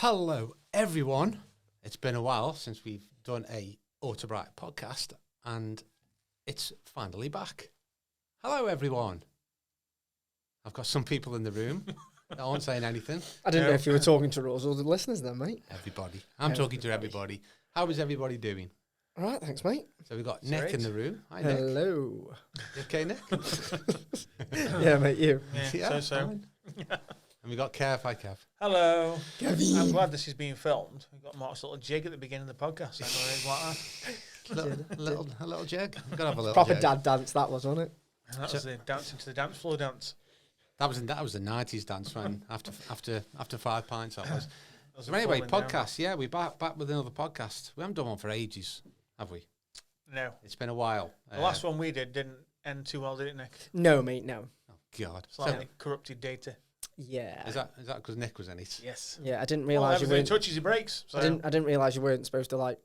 Hello, everyone. It's been a while since we've done a Autobrite podcast, and it's finally back. Hello, everyone. I've got some people in the room that aren't saying anything. I didn't know if you were talking to us or the listeners then, mate. Everybody. I'm talking to everybody. How is everybody doing? All right, thanks, mate. So we've got Nick in the room. Hi, Nick. Hello. You okay, Nick? Yeah, mate, you. Yeah, so. And we got Kev. Hi, Kev. Hello. Kevin. I'm glad this is being filmed. We've got Mark's little jig at the beginning of the podcast. A little jig. We've got to have a little Proper jig. dad dance, that was, wasn't it? And that was the dancing to the dance floor dance. That was the 90s dance when after 5 pints that was. Those So are anyway, falling podcast. Yeah, we're back with another podcast. We haven't done one for ages, have we? down. No. It's been a while. The last one we didn't end too well, did it, Nick? No, mate, no. Oh God! Slightly corrupted data. Yeah. Is that because Nick was in it? Yes. Yeah, I didn't Well, realise you everything weren't. touches, he breaks. So. I didn't realise you weren't supposed to like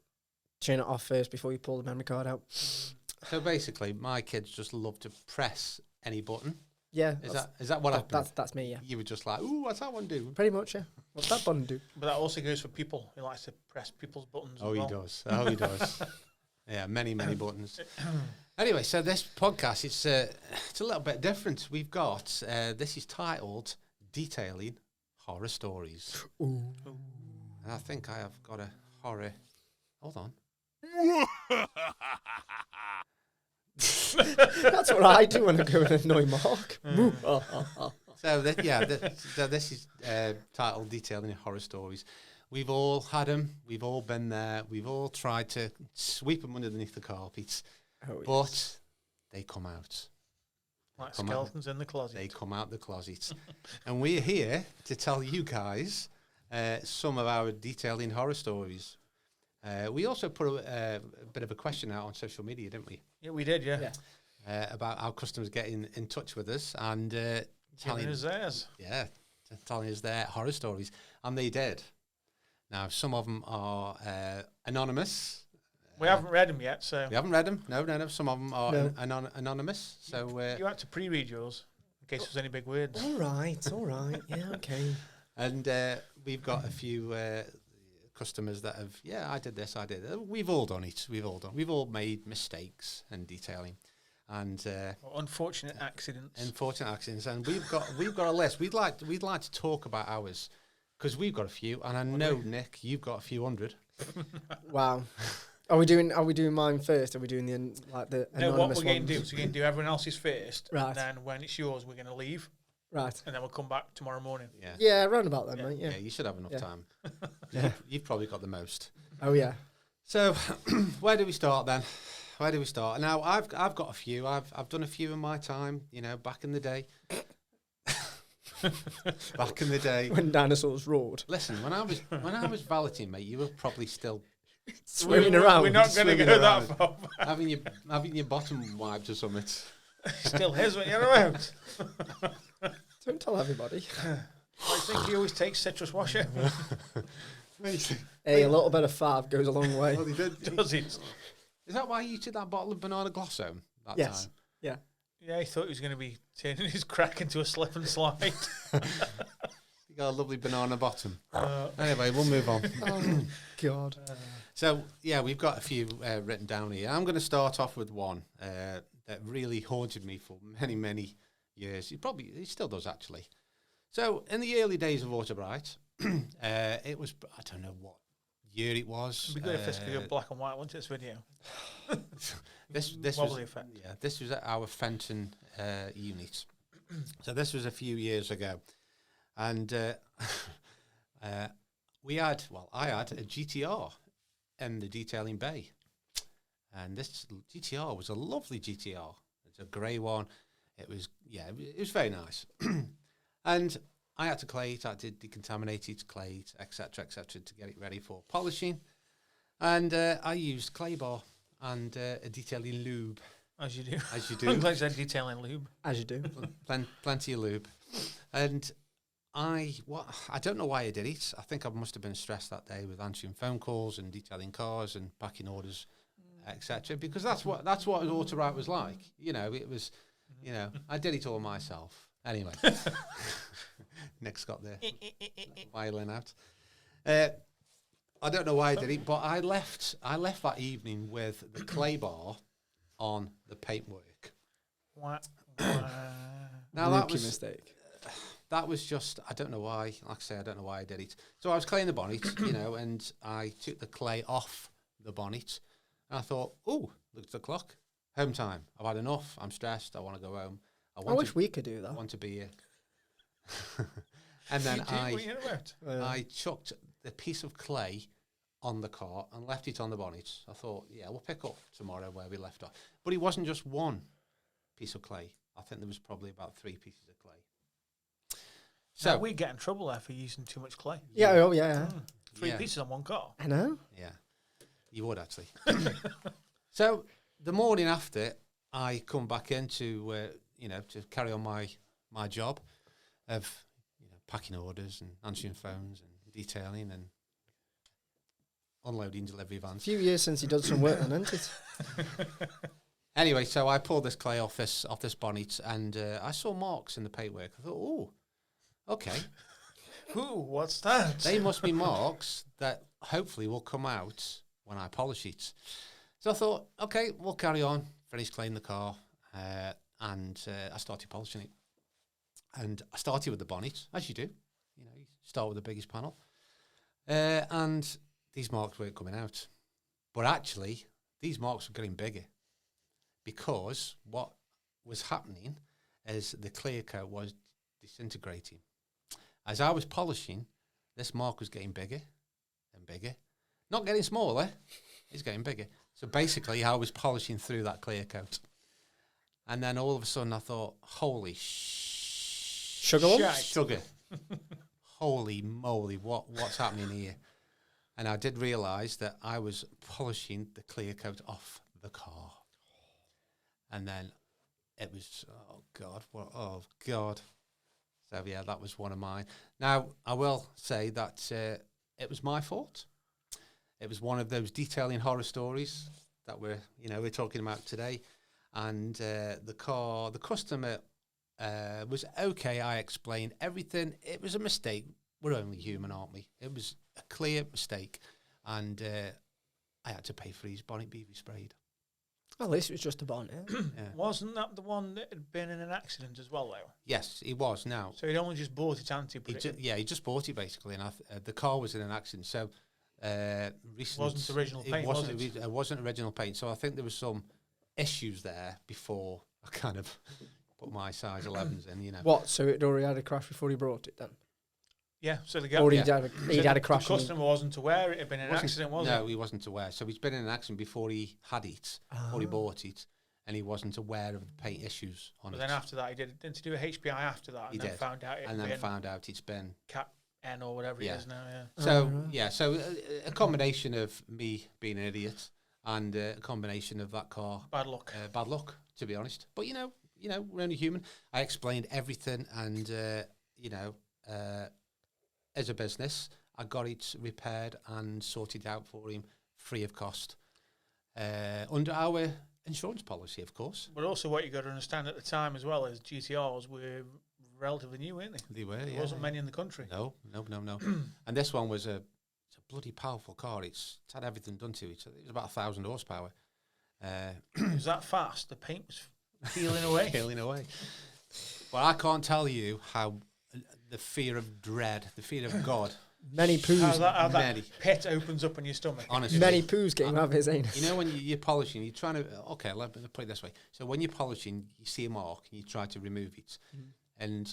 turn it off first before you pull the memory card out. So basically, my kids just love to press any button. Yeah. Is that what happened? That's me, yeah. You were just like, ooh, what's that one do? Pretty much, yeah. What's that button do? But that also goes for people. He likes to press people's buttons. Oh, as he well. does. Oh, he does. Yeah, many buttons. Anyway, so this podcast, it's a little bit different. We've got, this is titled Detailing Horror Stories. Ooh. And I think I have got a horror. Hold on. That's what I do when I go and annoy Mark. So, this is titled Detailing Horror Stories. We've all had them. We've all been there. We've all tried to sweep them underneath the carpet. Oh, But yes. they come out. Like Come skeletons in the closet. They come out the closet. And we're here to tell you guys some of our detailing horror stories. We also put a bit of a question out on social media, didn't we? Yeah, we did, yeah. About our customers getting in touch with us and Telling us theirs. telling us their horror stories. And they did. Now, some of them are anonymous. We haven't read them yet, so. We haven't read them. No. Some of them are No. anonymous. So You had to pre-read yours, in case there's any big words. All right. Yeah, okay. And we've got a few customers that have, I did this, I did that. We've all done it. We've all made mistakes in detailing. And Unfortunate accidents. unfortunate accidents. And we've got a list. We'd like to talk about ours because we've got a few. And I know, Nick, you've got a few hundred. Wow. Are we doing mine first? Are we doing the No, anonymous what we're going ones? to do is we're going to do everyone else's first. Right. And then when it's yours, we're going to leave. Right. And then we'll come back tomorrow morning. Yeah. Yeah, round about then, Yeah. mate. Yeah, Yeah. you should have enough Yeah. time. Yeah. You've probably got the most. Oh yeah. So, where do we start then? Where do we start? Now, I've got a few. I've done a few in my time. Back in the day. Back in the day. When dinosaurs roared. Listen, when I was valeting, mate, you were probably still Swimming around. We're not going to Swimming go around. that far. having your bottom wiped or something. Still his when you're around. Don't tell everybody. I think he always takes citrus washer. Hey, a little bit of fab goes a long way. Well, he did. Does he? Is that why you took that bottle of banana gloss home that Yes. time? Yeah. Yeah, he thought he was going to be turning his crack into a slip and slide. You got a lovely banana bottom. Anyway, we'll move on. Oh God. So, we've got a few written down here. I'm going to start off with one that really haunted me for many, many years. It still does, actually. So, in the early days of Autobrite, it was, I don't know what year it was. It'd be good if this could go black and white, wouldn't it, this video? This Wobbly was, effect. Yeah, this was at our Fenton unit. So, this was a few years ago. And I had a GTR in the detailing bay. And this GTR was a lovely GTR. It's a grey one. It was very nice. And I had to clay it, I did decontaminate it, clay it, etc., to get it ready for polishing. And I used clay bar and a detailing lube. As you do. As you do. I'm glad you said detailing lube. As you do. Plenty of lube. And I don't know why I did it. I think I must have been stressed that day with answering phone calls and detailing cars and packing orders, etc. Because that's what Autobrite was like. It was, I did it all myself. Anyway, Nick's got the violin out. I don't know why I did it, but I left that evening with the clay bar on the paintwork. What? Now Rookie mistake. that was just, I don't know why. Like I say, I don't know why I did it. So I was claying the bonnet, and I took the clay off the bonnet, and I thought, oh, look at the clock, home time. I've had enough. I'm stressed. I want to go home. I wish we could do I that. want to be here. And then I chucked the piece of clay on the car and left it on the bonnet. I thought, yeah, we'll pick up tomorrow where we left off. But it wasn't just one piece of clay. I think there was probably about 3 pieces of clay. So we get in trouble there for using too much clay. Yeah, oh yeah. 3 pieces on one car. I know. Yeah, you would actually. So the morning after, I come back in to to carry on my job of packing orders and answering phones and detailing and unloading delivery A vans. few years since you done some work on, hasn't it? Anyway, so I pulled this clay off this bonnet, and I saw marks in the paintwork. I thought, oh, okay. Ooh, what's that? They must be marks that hopefully will come out when I polish it. So I thought, okay, we'll carry on, finish cleaning the car, and I started polishing it. And I started with the bonnet, as you do. You start with the biggest panel. And these marks weren't coming out. But actually, these marks were getting bigger, because what was happening is the clear coat was disintegrating. As I was polishing, this mark was getting bigger and bigger. Not getting smaller, it's getting bigger. So basically, I was polishing through that clear coat. And then all of a sudden, I thought, holy sugar. Holy moly, what's happening here? And I did realise that I was polishing the clear coat off the car. And then it was, oh God. So, yeah, that was one of mine. Now, I will say that it was my fault. It was one of those detailing horror stories that we're talking about today. And the customer was okay. I explained everything. It was a mistake. We're only human, aren't we? It was a clear mistake. And I had to pay for his bonnet being sprayed. Well, at least it was just a bonnet. Yeah. Wasn't that the one that had been in an accident as well, though? Yes, he was now. So he'd only just bought it, hadn't he? He just bought it, basically. And the car was in an accident. So recent, wasn't original paint, was it? It wasn't original paint. So I think there was some issues there before I kind of put my size 11s in, What? So it already had a crash before he brought it then? Yeah, so the guy... Or he'd had a crash. The customer wasn't aware it had been an accident, was it? No, he wasn't aware. So he's been in an accident before he had it, before he bought it, and he wasn't aware of the paint issues on it. But then after that, didn't he do a HPI after that? He and then did. Found out found out it's been... Cap N or whatever it is now, yeah. So, so a combination of me being an idiot and a combination of that car... Bad luck. Bad luck, to be honest. But, we're only human. I explained everything and, as a business, I got it repaired and sorted out for him free of cost under our insurance policy, of course. But also what you got to understand at the time as well is GTRs were relatively new, weren't they? They were, There wasn't many in the country. No. And this one was it's a bloody powerful car. It's had everything done to it. It was about 1,000 horsepower. It was that fast. The paint was peeling away. But I can't tell you how the fear of dread, the fear of God. Many poos. How that pit opens up in your stomach. Honestly. Many poos getting out of his anus. When you're polishing, you're trying to... Okay, let me put it this way. So when you're polishing, you see a mark and you try to remove it. And,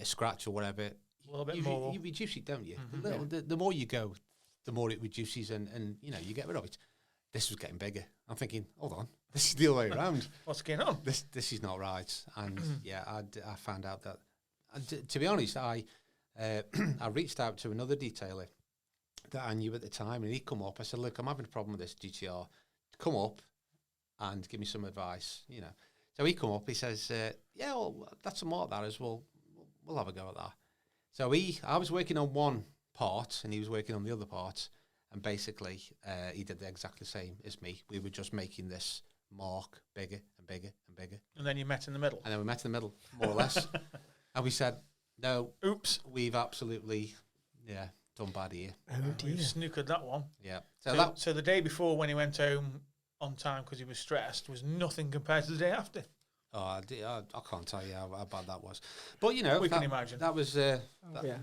a scratch or whatever... A little bit more. You reduce it, don't you? Mm-hmm. The more you go, the more it reduces and you get rid of it. This was getting bigger. I'm thinking, hold on, this is the other way around. What's going on? This is not right. And I found out that... to be honest, I reached out to another detailer that I knew at the time, and he come up. I said, "Look, I'm having a problem with this GTR. Come up and give me some advice." So he come up. He says, "Yeah, well, that's a mark that is. We'll have a go at that." So I was working on one part, and he was working on the other part, and basically he did exactly the same as me. We were just making this mark bigger and bigger and bigger. And then you met in the middle. And then we met in the middle, more or less. And we said, no, oops, we've absolutely, done bad here. Oh We dear. snookered that one. Yeah. So the day before when he went home on time because he was stressed was nothing compared to the day after. I can't tell you how bad that was. But, you know, We can imagine. That was yeah.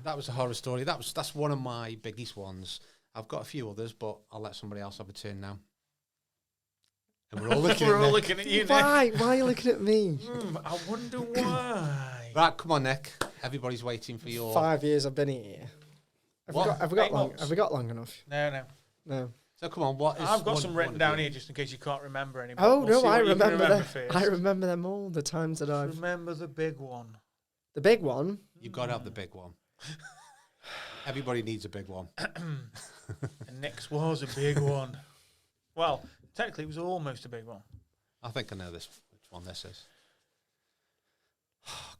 that was a horror story. That's one of my biggest ones. I've got a few others, but I'll let somebody else have a turn now. And we're all looking We're at all Nick. looking at you, Nick. Why? Why are you looking at me? I wonder why. Right, come on, Nick. Everybody's waiting for your... 5 years I've been here. What? Have we got 8 long? months? Have we got long enough? No. No. So come on, what is... I've got one- some written one down of you? here just in case you can't remember any. Oh We'll no, see I what you can remember them. first. I remember them all. The times that I've. Remember the big one. The big one. You've got to have the big one. Everybody needs a big one. And Nick's was a big one. Well, technically it was almost a big one. I think I know which one this is.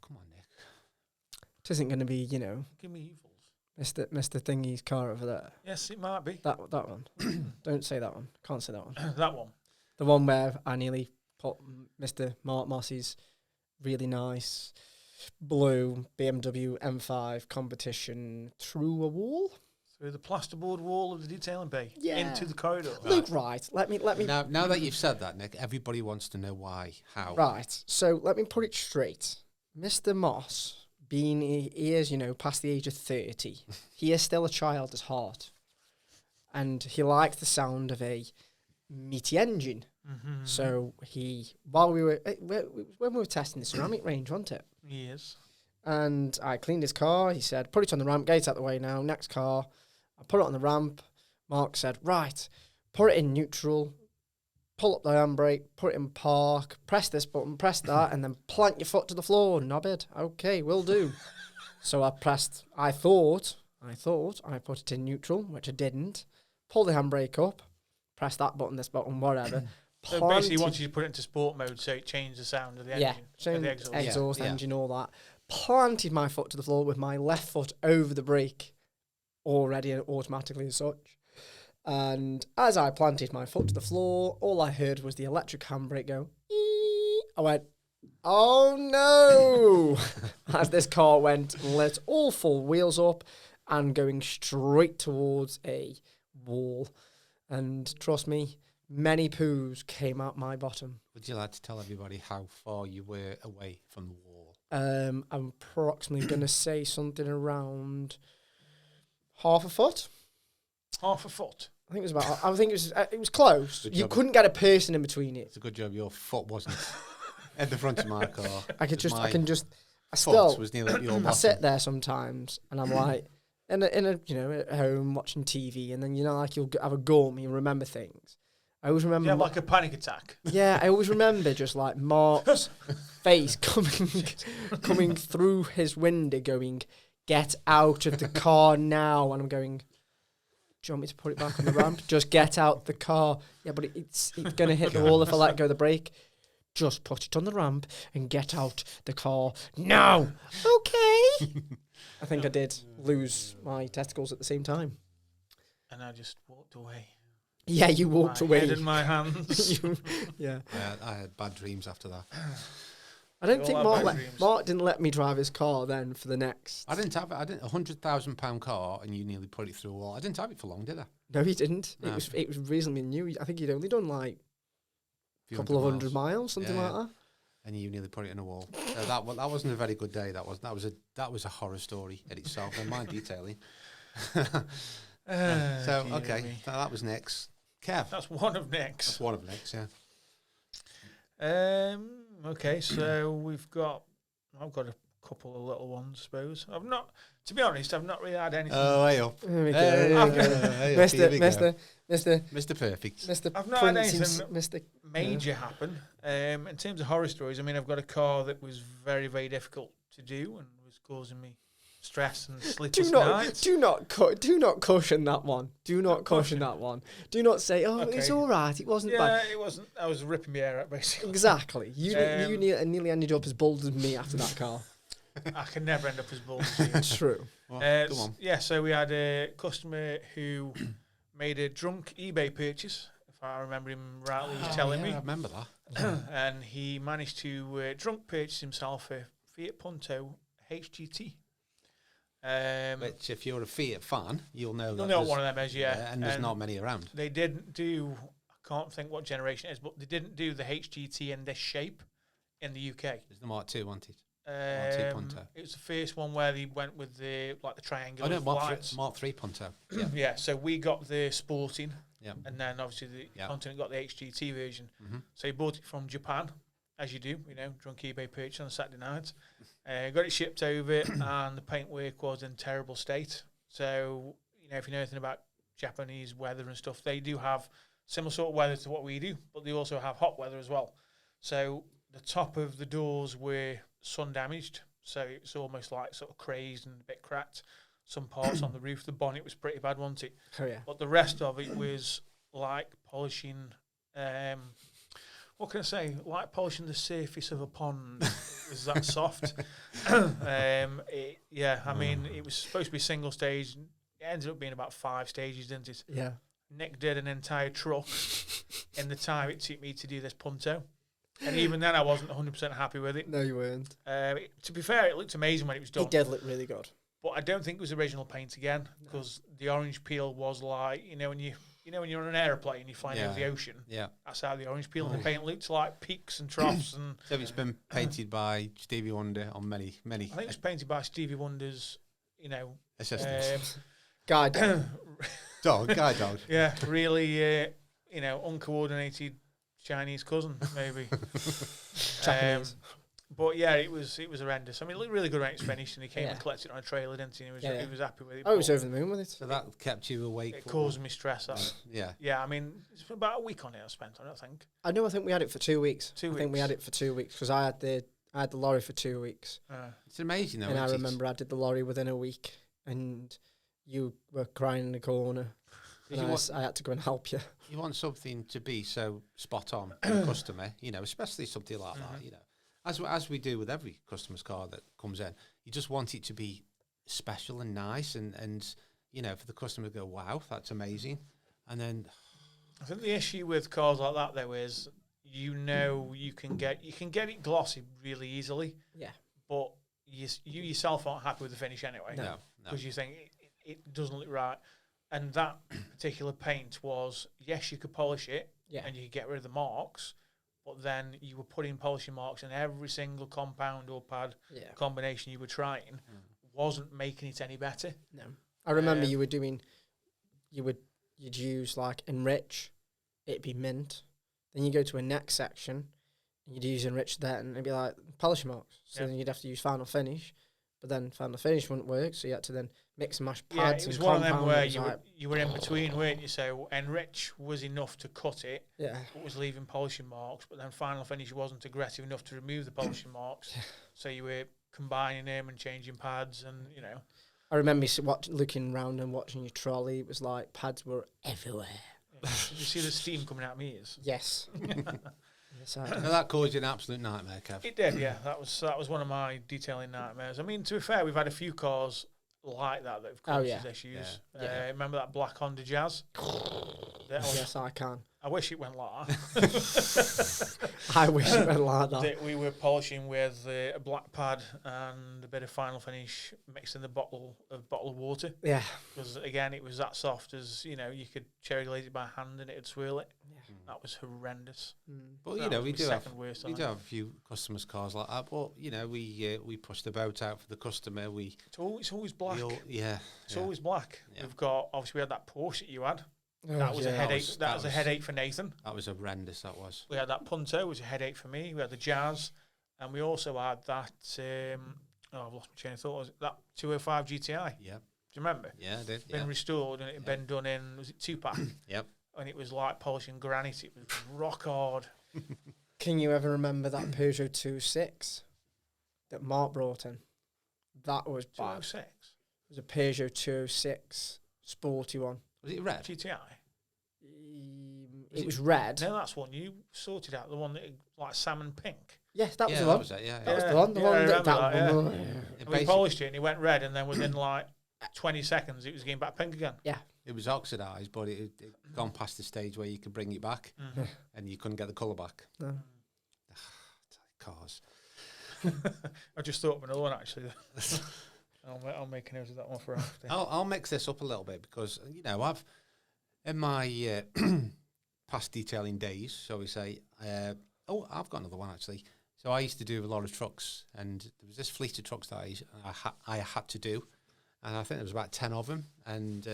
Come on, Nick. It isn't going to be, Give me evils. Mr. Thingy's car over there. Yes, it might be. That one. Don't say that one. Can't say that one. That one. The one where I nearly put Mr. Mark Moss's really nice blue BMW M5 competition through a wall. Through the plasterboard wall of the detailing bay. Yeah. Into the corridor. Luke, right. Let me. Now that you've said that, Nick, everybody wants to know why, how. Right. So let me put it straight. Mr. Moss, being he is, past the age of 30, he is still a child at heart, and he likes the sound of a meaty engine. Mm-hmm. So when we were testing the ceramic range, wasn't it? Yes. And I cleaned his car. He said, "Put it on the ramp. Gate out the way now. Next car." I put it on the ramp. Mark said, "Right, put it in neutral. Pull up the handbrake. Put it in park. Press this button. Press that, and then plant your foot to the floor. Knobhead. Okay, will do." So I pressed. I thought I put it in neutral, which I didn't. Pull the handbrake up. Press that button, this button, whatever. So basically, once you put it into sport mode, so it changed the sound of the engine. Yeah, of the exhaust. exhaust Yeah. engine, all that. Planted my foot to the floor with my left foot over the brake, already and automatically as such. And as I planted my foot to the floor, all I heard was the electric handbrake go. "Ee." I went, "Oh no!" As this car went, lit all full wheels up and going straight towards a wall. And trust me, many poos came out my bottom. Would you like to tell everybody how far you were away from the wall? I'm approximately going to say something around half a foot. Half a foot. I think it was about. I think it was close. Good You job. couldn't get a person in between it. It's a good job your foot wasn't at the front of my car. I My foot still. was nearly at your I bottom. sit there sometimes and I'm like, in a at home watching TV, and then like you'll have a gum, you remember things. I always remember. You have like a panic attack. Yeah, I always remember just like Mark's face coming through his window, going, "Get out of the car now!" And I'm going, "Do you want me to put it back on the ramp? Just get out the car." Yeah, but it's gonna hit the wall if I let go of the brake. Just put it on the ramp and get out the car now. Okay. I think I did lose my testicles at the same time. And I just walked away. Yeah, you walked My away. head in my hands. Yeah. I had bad dreams after that. I don't We think all have bad dreams. Mark didn't let me drive his car then for the next. I didn't have it. I didn't £100,000 car, and you nearly put it through a wall. I didn't have it for long, did I? No, he didn't. No. It was reasonably new. I think he'd only done like Few a couple of hundred hundred miles, something Yeah. like that. And you nearly put it in a wall. So that wasn't a very good day. That was a horror story in itself. And mind detailing. So Dear okay, me. that was Nick's. Kev. That's one of Nick's. That's one of Nick's. Yeah. Okay, so I've got a couple of little ones, I suppose. To be honest, I've not really had anything. Oh, hey up. There we go. Hey, there we I've go. got- hey up, here we go. Mr. Perfect. I've not had Prince, anything Mr. major happen. In terms of horror stories, I mean, I've got a car that was very, very difficult to do and was causing me stress and sleepless nights. Do not caution that one. Do not caution that one. Do not say, "Oh, it's Okay. all right. It wasn't Yeah, bad." it wasn't. I was ripping my hair out, basically. Exactly. You Um, nearly ended up as bald as me after that car. I can never end up as bald as you. It's true. Well, go on. Yeah, so we had a customer who made a drunk eBay purchase, if I remember him rightly, he was telling I me. remember that. And he managed to drunk purchase himself a Fiat Punto HGT. Which, if you're a Fiat fan, you'll know. You'll know what one of them is, yeah. And there's not many around. They didn't do. I can't think what generation it is, but they didn't do the HGT in this shape in the UK. It's the Mark II, wasn't it? Mark II Punto. It was the first one where they went with the triangular. Oh no, lights. Mark III Punto. Yeah. Yeah. So we got the Sporting. Yeah. And then obviously the Continent got the HGT version. Mm-hmm. So you bought it from Japan, as you do, drunk eBay purchase on Saturday night. Got it shipped over, and the paintwork was in terrible state. So, if you know anything about Japanese weather and stuff, they do have similar sort of weather to what we do, but they also have hot weather as well. So the top of the doors were sun damaged, so it's almost like sort of crazed and a bit cracked. Some parts on the roof, the bonnet was pretty bad, wasn't it? Oh yeah. But the rest of it was like polishing. What can I say? Like polishing the surface of a pond. It was that soft. I mean, it was supposed to be single stage. It ended up being about 5 stages, didn't it? Yeah. Nick did an entire truck in the time it took me to do this Punto. And even then, I wasn't 100% happy with it. No, you weren't. To be fair, it looked amazing when it was done. It did look really good. But I don't think it was original paint again, because the orange peel was like, when you're on an airplane, you're flying over the ocean. Yeah. That's how the orange peel and the paint looked like peaks and troughs. And So it's been painted by Stevie Wonder on many. I think it was painted by Stevie Wonder's, assistants. Guide. Guide dog. Yeah, really, uncoordinated Chinese cousin, maybe. Japanese. But yeah, it was horrendous. I mean, it looked really good when it was finished, and he came and collected it on a trailer, didn't he? He was happy with it. I was over the moon with it. So that kept you awake. It caused me stress. Yeah. Yeah, I mean, it's about a week on it I spent on it, I think. I think we had it for 2 weeks. 2 weeks. I think we had it for 2 weeks because I had the lorry for 2 weeks. It's amazing, though. And I remember I did the lorry within a week, and you were crying in the corner. And I had to go and help you. You want something to be so spot on for the customer, especially something like that, As we do with every customer's car that comes in, you just want it to be special and nice, and for the customer to go, wow, that's amazing. And then I think the issue with cars like that though is you can get it glossy really easily. Yeah. But you yourself aren't happy with the finish anyway. No. Because you think it doesn't look right. And that particular paint was, yes, you could polish it and you could get rid of the marks, but then you were putting polishing marks in every single compound or pad combination you were trying, wasn't making it any better. No. I remember you'd use like enrich, it'd be mint. Then you go to a next section, and you'd use enrich there, and it'd be like polishing marks. So then you'd have to use final finish, but then final finish wouldn't work, so you had to then mix and mash pads. It was and one of them where compound. you were in between, weren't you? So enrich was enough to cut it, Yeah. but was leaving polishing marks, but then final finish wasn't aggressive enough to remove the polishing marks. So you were combining them and changing pads, and I remember looking round and watching your trolley. It was like pads were everywhere. Did you see the steam coming out of my ears? Yes. Yes, I did. now that caused you an absolute nightmare, Kev. It did, yeah. That was one of my detailing nightmares. I mean, to be fair, we've had a few cars like that have caused us issues. Yeah. Remember that black Honda Jazz? Yes, I can. I wish it went like that. I wish it went like that. We were polishing with a black pad and a bit of final finish mixed in the bottle of water. Yeah. Because, again, it was that soft as, you could cherry glaze it by hand and it'd swirl it. Yeah. That was horrendous. But, That we was do my have second worst, I we do think. have a few customers' cars like that. But, we push the boat out for the customer. It's always black. It's always black. Yeah. We've got, obviously, we had that Porsche that you had. Oh, That was a yeah. headache. That That was- was a headache for Nathan. That was horrendous, that was. We had that Punto, which was a headache for me. We had the Jazz, and we also had that. I've lost my chain of thought. Was it that 205 GTI? Yeah. Do you remember? Yeah, I did. Been restored and it had been done in, was it 2-pack? Yep. And it was like polishing granite. It was rock hard. Can you ever remember that Peugeot 206 that Mark brought in? That was bad. 206 It was a Peugeot 206 sporty one. Was it red? GTI. It was red. No, that's one you sorted out. The one that like salmon pink. Yeah, that was Yeah, the that one. was it, yeah. That was yeah. the one. The Yeah, one I that, remember that that, one. It We basi- polished it and it went red, and then within like 20 seconds, it was getting back pink again. It was oxidised, but it gone past the stage where you could bring it back, and you couldn't get the colour back. No. Cars. I just thought of another one actually. I'll make a note of that one for after. I'll mix this up a little bit because I've in my past detailing days, shall we say. I've got another one actually. So I used to do a lot of trucks, and there was this fleet of trucks that I had to do, and I think there was about 10 of them. And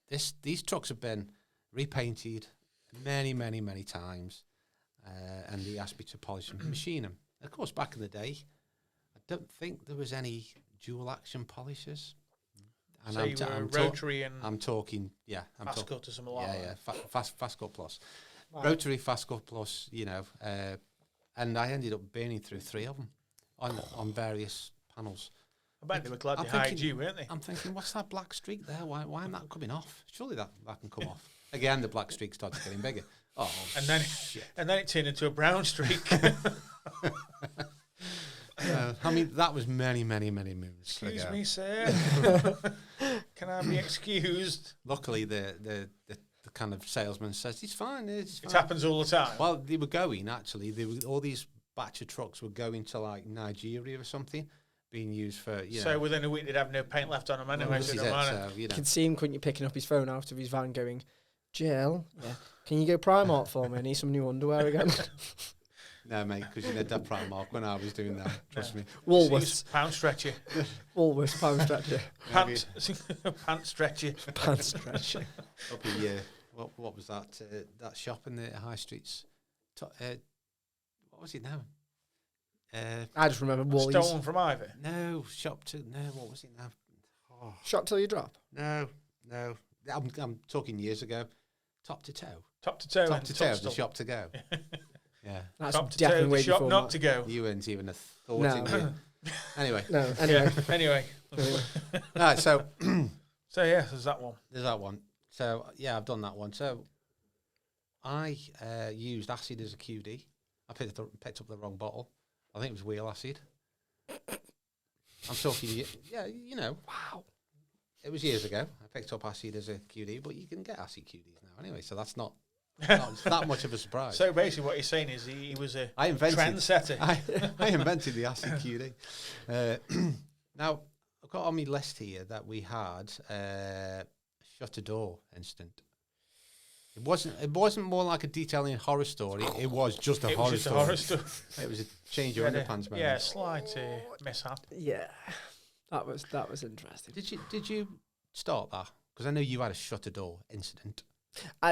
these trucks have been repainted many, many, many times, and they asked me to polish and machine them. Of course, back in the day, I don't think there was any dual action polishers. And so you were rotary and I'm talking, yeah. fast cut or something like that. Yeah, fast cut plus. Wow. Rotary fast cut plus, and I ended up burning through 3 of them on various panels. I bet they were glad I'm they hired thinking- you, weren't they? I'm thinking, what's that black streak there? Why isn't that coming off? Surely that can come off. Again, the black streak started getting bigger. Oh, And then, shit. and then it turned into a brown streak. I mean, that was many, many, many moons Excuse ago. me, sir. Can I be excused? Luckily, the kind of salesman says, it's fine. It's It fine. happens all the time. Well, they were going, actually. All these batch of trucks were going to, like, Nigeria or something, being used for, So within a week, they'd have no paint left on them anyway. this So it is don't it, matter. so, You can see him, couldn't you, picking up his phone out of his van going, Jill, can you go Primark for me? I need some new underwear again. No, mate, because you did that Primark when I was doing that. Trust me. Woolworths. Pound stretcher. Woolworths, pound stretcher. Pant stretcher. Pant stretcher. Up a what was that? That shop in the high streets. What was it now? I just remember Woolies. Stolen from Ivy. No, what was it now? Oh, Shot till you drop. no. I'm talking years ago. Top to toe. Top to toe. Top and to toe, the Tunstall. shop to go. Yeah. That's Top to definitely toe, the way shop before not that. to go. You weren't even a thought No. in you. Anyway. No, anyway. Yeah, anyway. Right, so So yeah, there's that one. there's that one. So yeah, I've done that one. So I used acid as a QD. I picked up the wrong bottle. I think it was wheel acid. I'm talking, Wow. it was years ago. I picked up acid as a QD, but you can get acid QDs now anyway, so that's not that much of a surprise. So basically, what he's saying is he was a I invented trendsetter. I invented the acid QD. Now, I've got on my list here that we had a shutter door incident. It wasn't more like a detailing horror story. It was just a It horror was just a story. horror story. It was a change your underpants moment. Yeah, slight mishap. Yeah. That was interesting. Did you start that? Because I know you had a shutter door incident.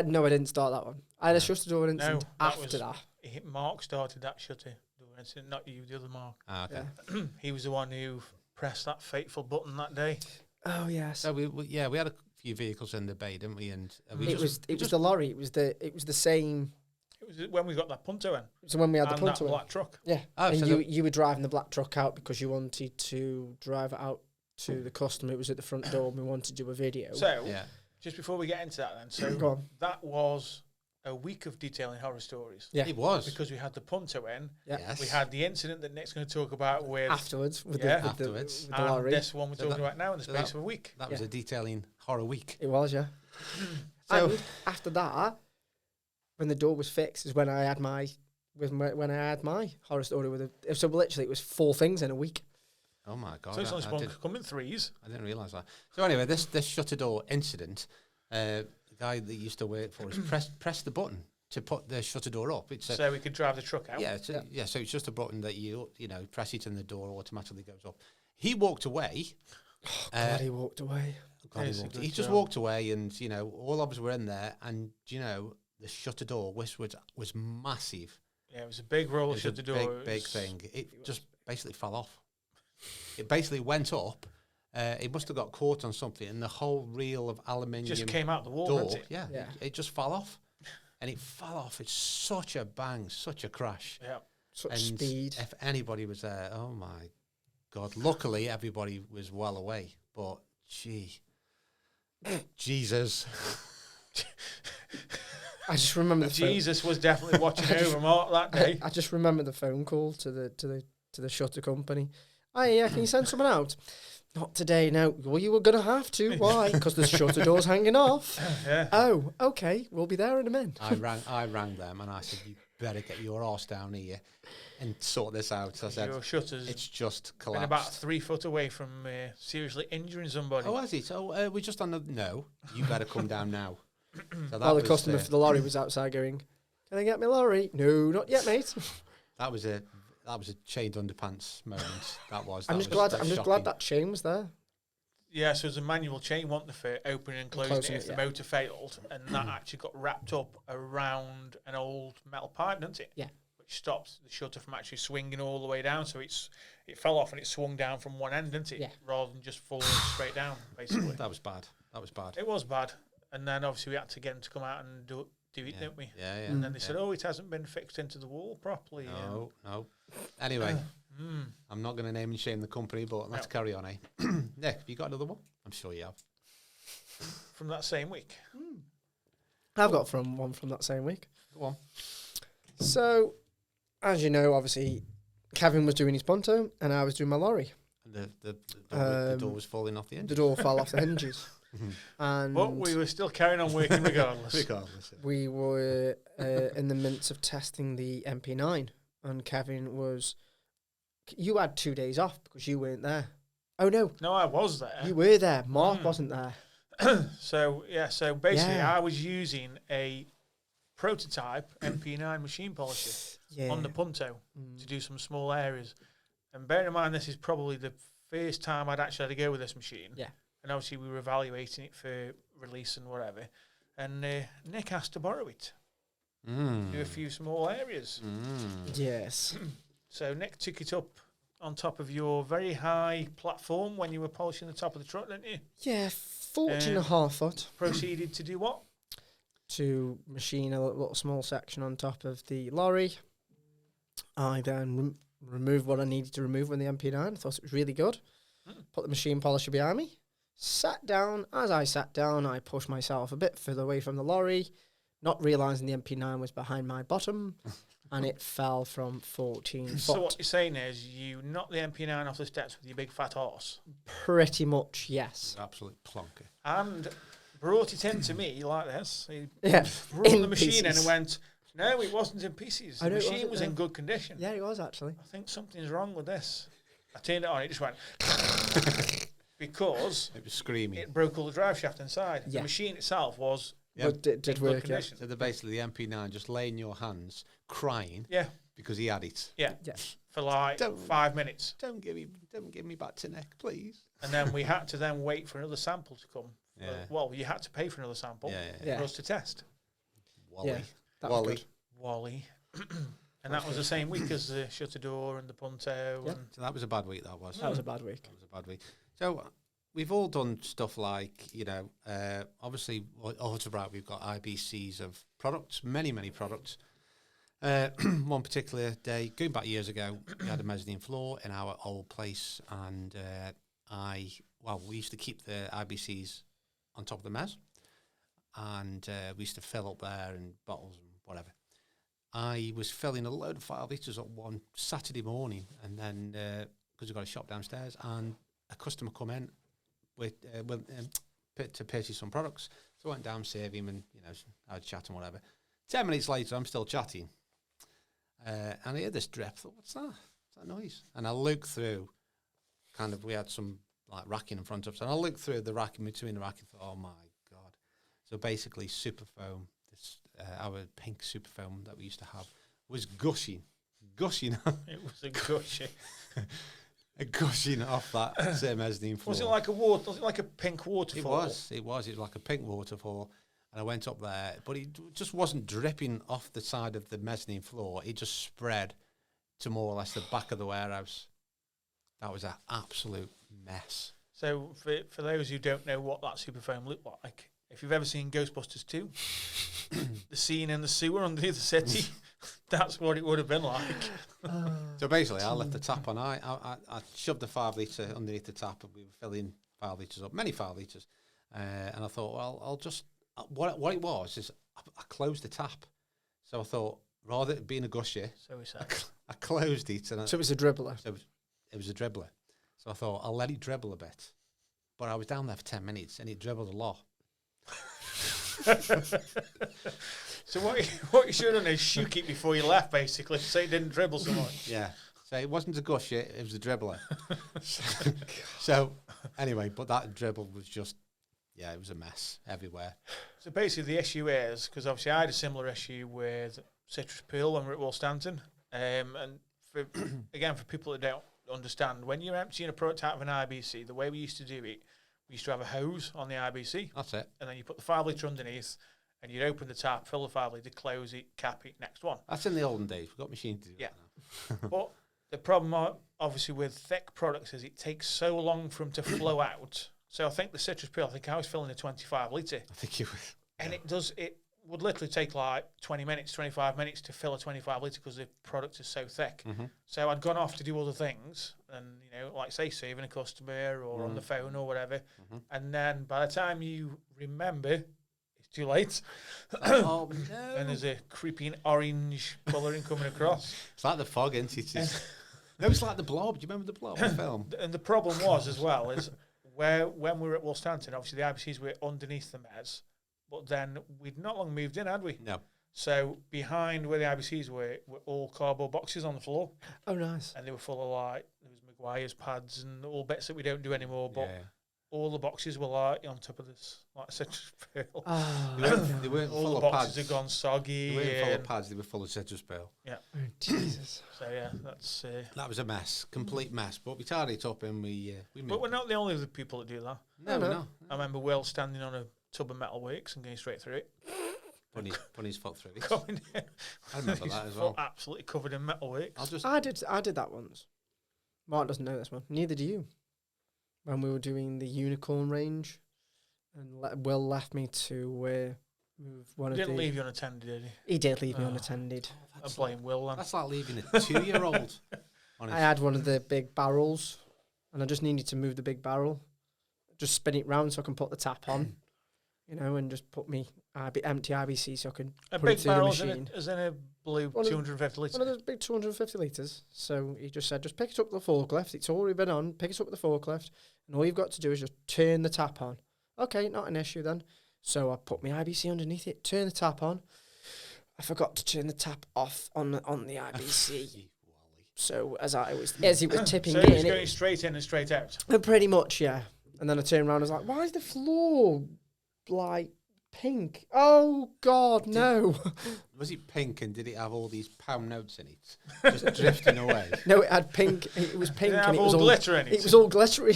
No, I didn't start that one. I had a shutter door incident that after was- that. Mark started that shutter door incident, not you, the other Mark. Ah, okay. Yeah. He was the one who pressed that fateful button that day. Oh yes. So we had a few vehicles in the bay, didn't we? And we It was the lorry. It was the same. It was when we got that Punto in. So when we had the and that Punto in. black truck. Yeah. Oh, and so you were driving the black truck out because you wanted to drive it out to the customer. It was at the front door and we wanted to do a video. So, yeah. just before we get into that then, so Go on. that was a week of detailing horror stories. Yeah. It was. Because we had the Punto in, Yeah. Yes. we had the incident that Nick's going to talk about with Afterwards. With Yeah. the, Afterwards. with the and lorry. this one we're So talking that- about now in the so space that- of a week. That was Yeah. a detailing horror week. It was, yeah. So And after that, when the door was fixed, is when I had my horror story with it. So literally, it was 4 things in a week. oh my god, So it's only I supposed to come in threes. didn't realise that. So anyway, this shutter door incident, the guy that used to work for us pressed the button to put the shutter door up. It's So we could drive the truck out. yeah, so it's just a button that you press it and the door automatically goes up. He walked away. God, he walked away. God, It's a good he just job. walked away, and all of us were in there, and the shutter door was massive. Yeah, it was a big roller It was shutter a door. big thing. It just basically fell off. It basically went up. It must have got caught on something, and the whole reel of aluminium Just came out the wall, door, didn't it? yeah, Yeah. it just fell off, and it fell off. It's such a bang, such a crash. Yeah. Such And speed. if anybody was there, oh my God! Luckily, everybody was well away. But Jesus. I just remember the Jesus was definitely watching over Mark that day. I just remember the phone call to the shutter company. Oh yeah, can you send someone out? Not today, no. Well, you were gonna have to. Why? Because the shutter door's hanging off. Yeah. Oh, okay. We'll be there in a minute. I rang them and I said, "You better get your arse down here and sort this out. I said, your shutter's it's just been collapsed. about 3 foot away from seriously injuring somebody. Oh, has it? So we're just on the... No, you better come down now. So that While the was, customer for the lorry was outside going, "Can I get my lorry?" "No, not yet, mate." That was a chained underpants moment. That was. I'm just glad that chain was there. Yeah, so there's a manual chain, wasn't there, for opening and closing it if the motor failed, and that actually got wrapped up around an old metal pipe, didn't it? Yeah. Which stops the shutter from actually swinging all the way down. So it fell off and it swung down from one end, didn't it? Yeah. Rather than just falling straight down, basically. That was bad. It was bad. And then obviously we had to get them to come out and do it, didn't we? Yeah. And then they said, "Oh, it hasn't been fixed into the wall properly." No. Anyway, I'm not going to name and shame the company, but let's carry on, eh? Nick, have you got another one? I'm sure you have. From that same week. I've got one from that same week. Go on. So, as you know, obviously, Kevin was doing his Punto and I was doing my lorry. And the door was falling off the The hinges. door fell off the hinges. And But we were still carrying on working regardless. we were in the midst of testing the MP9, and Kevin was... You had 2 days off because you weren't there. Oh, no. No, I was there. You were there. Mark wasn't there. So basically Yeah. I was using a prototype MP9 machine polisher on the Punto to do some small areas. And bear in mind, this is probably the first time I'd actually had to go with this machine. Yeah. And obviously we were evaluating it for release and whatever. And Nick asked to borrow it. Do a few small areas. Yes. So Nick took it up on top of your very high platform when you were polishing the top of the truck, didn't you? Yeah, 14.5 foot. Proceeded to do what? To machine a little small section on top of the lorry. I then removed what I needed to remove when the MP9. I thought it was really good. Put the machine polisher behind me. Sat down. As I sat down, I pushed myself a bit further away from the lorry, not realising the MP9 was behind my bottom, and it fell from 14 foot. So what you're saying is you knocked the MP9 off the steps with your big fat horse? Pretty much, yes. Absolute plonker. And brought it in to me like this. He Yeah. brought In the machine in pieces. and went, "No, it wasn't in pieces. I The know it machine wasn't, was no. in good condition." Yeah, it was actually. I think something's wrong with this. I turned it on, it just went... because It was screaming. it broke all the drive shaft inside. Yeah. The machine itself was But it did in good work, yeah. condition. So basically the MP9 just lay in your hands, crying Yeah, because he had it. yeah, Yeah. for like Don't- 5 minutes. Don't give me back to Nick, please. And then we had to then wait for another sample to come. Yeah. Well, you had to pay for another sample Yeah. for us to test. Wally. Yeah, that was Wally. good. Wally. And that was the same week as the shutter door and the Punto. Yeah. And So that was a bad week, that was. That was a bad week. That was a bad week. So we've all done stuff like, obviously, Autobrite, we've got IBCs of products, many products. One particular day, going back years ago, we had a mezzanine floor in our old place, and we used to keep the IBCs on top of the mezz, and we used to fill up there in bottles and whatever. I was filling a load of 5 litres up one Saturday morning, and then, because we've got a shop downstairs, and a customer come in to purchase some products. So I went down, save him, and I had a chat and whatever. 10 minutes later, I'm still chatting, and I hear this drip. I thought, what's that? What's that noise? And I look through. We had some like racking in front of us, and I looked through the racking between the racking. Thought, oh my god! So basically, Superfoam, our pink Superfoam that we used to have, was gushing. it was a gushing. Gushing off that same mezzanine floor. Was it like a water? Was it like a pink waterfall? It was like a pink waterfall, and I went up there, but it just wasn't dripping off the side of the mezzanine floor. It just spread to more or less the back of the warehouse. That was an absolute mess. So for those who don't know what that Superfoam looked like, if you've ever seen Ghostbusters 2, the scene in the sewer underneath the city, that's what it would have been like. So basically, I left the tap on. I shoved the 5 litre underneath the tap, and we were filling 5 litres up, many 5 litres. And I thought, well, I'll just... What it was is I closed the tap. So I thought, rather than being a gusher, So we said. I closed it. And So it was a dribbler. So it was a dribbler. So I thought, I'll let it dribble a bit. But I was down there for 10 minutes, and it dribbled a lot. So what you should have done is shook it before you left, basically, so it didn't dribble so much. Yeah. So it wasn't a gush, it was a dribbler. So anyway, but that dribble was just, yeah, it was a mess everywhere. So basically the issue is, because obviously I had a similar issue with citrus peel when we were at Woolstanton. And for again, for people that don't understand, when you're emptying a product out of an IBC, the way we used to do it, we used to have a hose on the IBC. That's it. And then you put the 5 litre underneath, and you'd open the tap, fill the 5 litre, close it, cap it, next one. That's in the olden days. We've got machines to do that now. But the problem, obviously, with thick products is it takes so long for them to flow out. So I think the citrus peel, I was filling a 25 litre. I think you would. And it would literally take like 20 minutes, 25 minutes to fill a 25 litre because the product is so thick. Mm-hmm. So I'd gone off to do other things and, like say, saving a customer or on the phone or whatever. Mm-hmm. And then by the time you remember, it's too late. Oh, no. And there's a creeping orange colouring coming across. It's like the fog, isn't it? No, it's like the Blob. Do you remember the Blob film? And the problem was as well is when we were at Woolstanton, obviously the IBCs were underneath the mez, but then we'd not long moved in, had we? No. So behind where the IBCs were all cardboard boxes on the floor. Oh, nice. And they were full of like, there was Maguire's pads and all bits that we don't do anymore, but all the boxes were like on top of this, like citrus peel. Oh, they weren't all full the of boxes pads. had gone soggy. They weren't full of pads, they were full of citrus peel. Yeah. Oh, Jesus. So yeah, that's... that was a mess, complete mess. But we tied it up and we moved. But we're not the only people that do that. No. I remember Will standing on a tub of metal works and going straight through it. Putting his foot through it. Coming in. I remember that as well. Absolutely covered in metal works. I did that once. Mark doesn't know this one. Neither do you. When we were doing the unicorn range, and Will left me to move one He of the... didn't leave you unattended, did he? He did leave me unattended. I blame Will then. That's like leaving a 2-year-old. I had one of the big barrels, and I just needed to move the big barrel. Just spin it round so I can put the tap on, and just put me empty IBC so I can put it through the machine. As in a blue 250 litre? One of those big 250 litres. So he just said, just pick it up with the forklift. It's already been on. Pick it up with the forklift. And all you've got to do is just turn the tap on. Okay, not an issue then. So I put my IBC underneath it, turn the tap on. I forgot to turn the tap off on the IBC. So as it was tipping so in, it was going straight in and straight out? Pretty much, yeah. And then I turned around and was like, why is the floor like pink? Oh, God, no. Was it pink and did it have all these pound notes in it? Just drifting away? No, it had pink. It was pink. And it was all glitter in it? It was all glittery.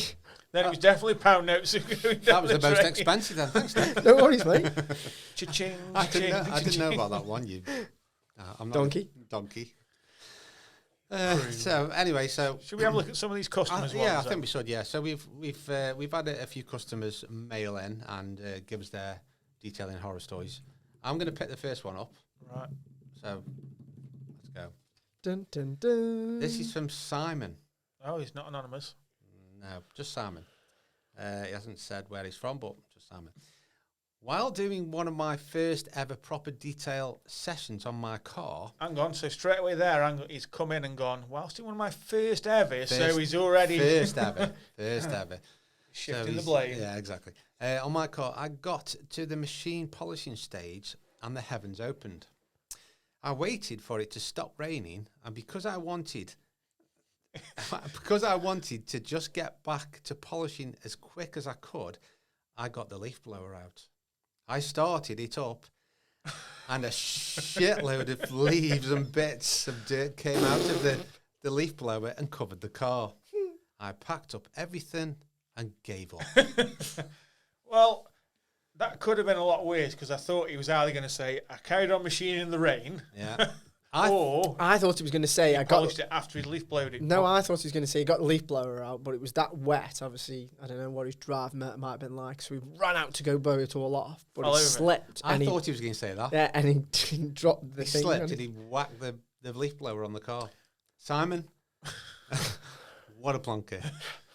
Then it was definitely pound notes. That was the most expensive then. Thanks, Dave. No worries, mate. Cha-ching, I didn't know about that one. I'm not Donkey. So anyway, should we have a look at some of these customers? I think we should. Yeah. So we've had a few customers mail in and give us their detailing horror stories. I'm going to pick the first one up. Right. So let's go. Dun, dun, dun. This is from Simon. Oh, he's not anonymous. No, just Simon. He hasn't said where he's from, but just Simon. While doing one of my first ever proper detail sessions on my car... Hang on, so straight away there, he's come in and gone, whilst doing one of my first ever, so he's already... First ever. Shifting the blade. Yeah, exactly. On my car, I got to the machine polishing stage and the heavens opened. I waited for it to stop raining, and because I wanted to just get back to polishing as quick as I could, I got the leaf blower out. I started it up, and a shitload of leaves and bits of dirt came out of the leaf blower and covered the car. I packed up everything and gave up. Well, that could have been a lot worse, because I thought he was either going to say, I carried on machining in the rain, or I thought he was going to say I polished it after he'd leaf blowed it. No, I thought he was going to say he got the leaf blower out, but it was that wet. Obviously, I don't know what his drive might have been like, so we ran out to go blow it all off, but it slipped. I thought he was going to say that. Yeah, and he dropped the thing. He slipped and he whacked the leaf blower on the car. Simon, what a plonker.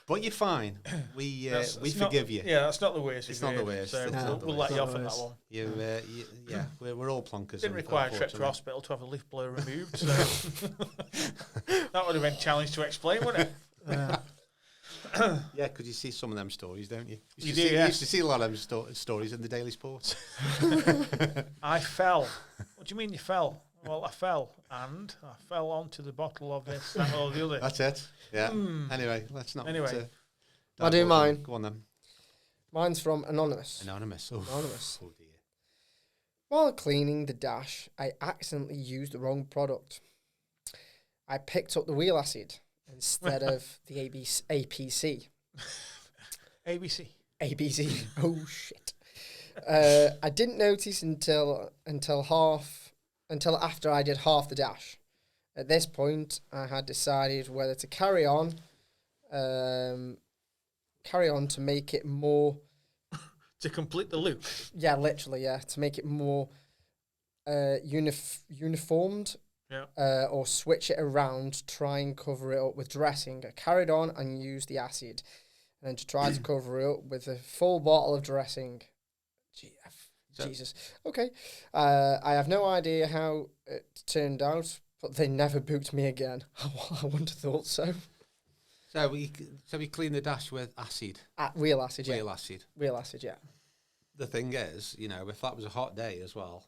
But you're fine. We forgive you. Yeah, that's not the worst. It's not the worst. So we'll let you off on that one. We're all plonkers. Didn't require a trip to hospital to have a leaf blower removed. So that would have been a challenge to explain, wouldn't it? Yeah, because you see some of them stories, don't you? You see, do, yeah. You used to see a lot of them stories in the Daily Sport. I fell. What do you mean you fell? Well, I fell, and I fell onto the bottle of this, that, or the other. That's it. Yeah. Anyway, let's not. Anyway. I'll do mine. Go on then. Mine's from Anonymous. Anonymous. Oh. Anonymous. Oh dear. While cleaning the dash, I accidentally used the wrong product. I picked up the wheel acid instead of the APC. ABC. ABC. Oh shit. I didn't notice until after I did half the dash. At this point, I had decided whether to carry on to make it more. To complete the loop. Yeah, literally, yeah, to make it more uniformed. Yeah. Or switch it around, try and cover it up with dressing. I carried on and used the acid, and then to try to cover it up with a full bottle of dressing. Jesus. Okay. I have no idea how it turned out, but they never booked me again. I wouldn't have thought so. So we clean the dash with acid. Real acid, yeah. Real acid. Real acid, yeah. The thing is, if that was a hot day as well.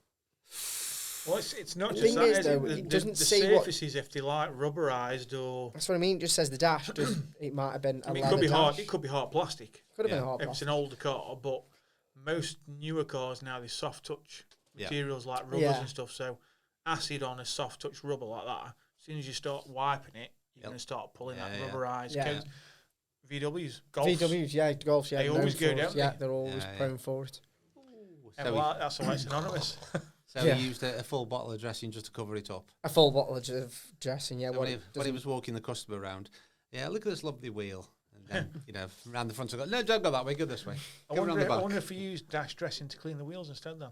Well, it's not The just thing that. is, though, it doesn't say what surfaces, if they like rubberized or. That's what I mean. It just says the dash. It might have been. I mean, it could be hard. It could be hard plastic. Could have been hard if it's plastic. an older car, but most newer cars now, they soft touch materials like rubbers Yeah. and stuff. So acid on a soft touch rubber like that, as soon as you start wiping it, you're going to start pulling that rubberized coat. VWs, Golfs. Yeah, Golfs, yeah. They always go, for it. don't Yeah, they? they're always prone for it. So well, that's why it's anonymous. So he used a full bottle of dressing just to cover it up. A full bottle of dressing, yeah. So when he was walking the customer around, look at this lovely wheel. And then, round the front, I go, no, don't go that way, go this way. I wonder if he used dash dressing to clean the wheels instead then.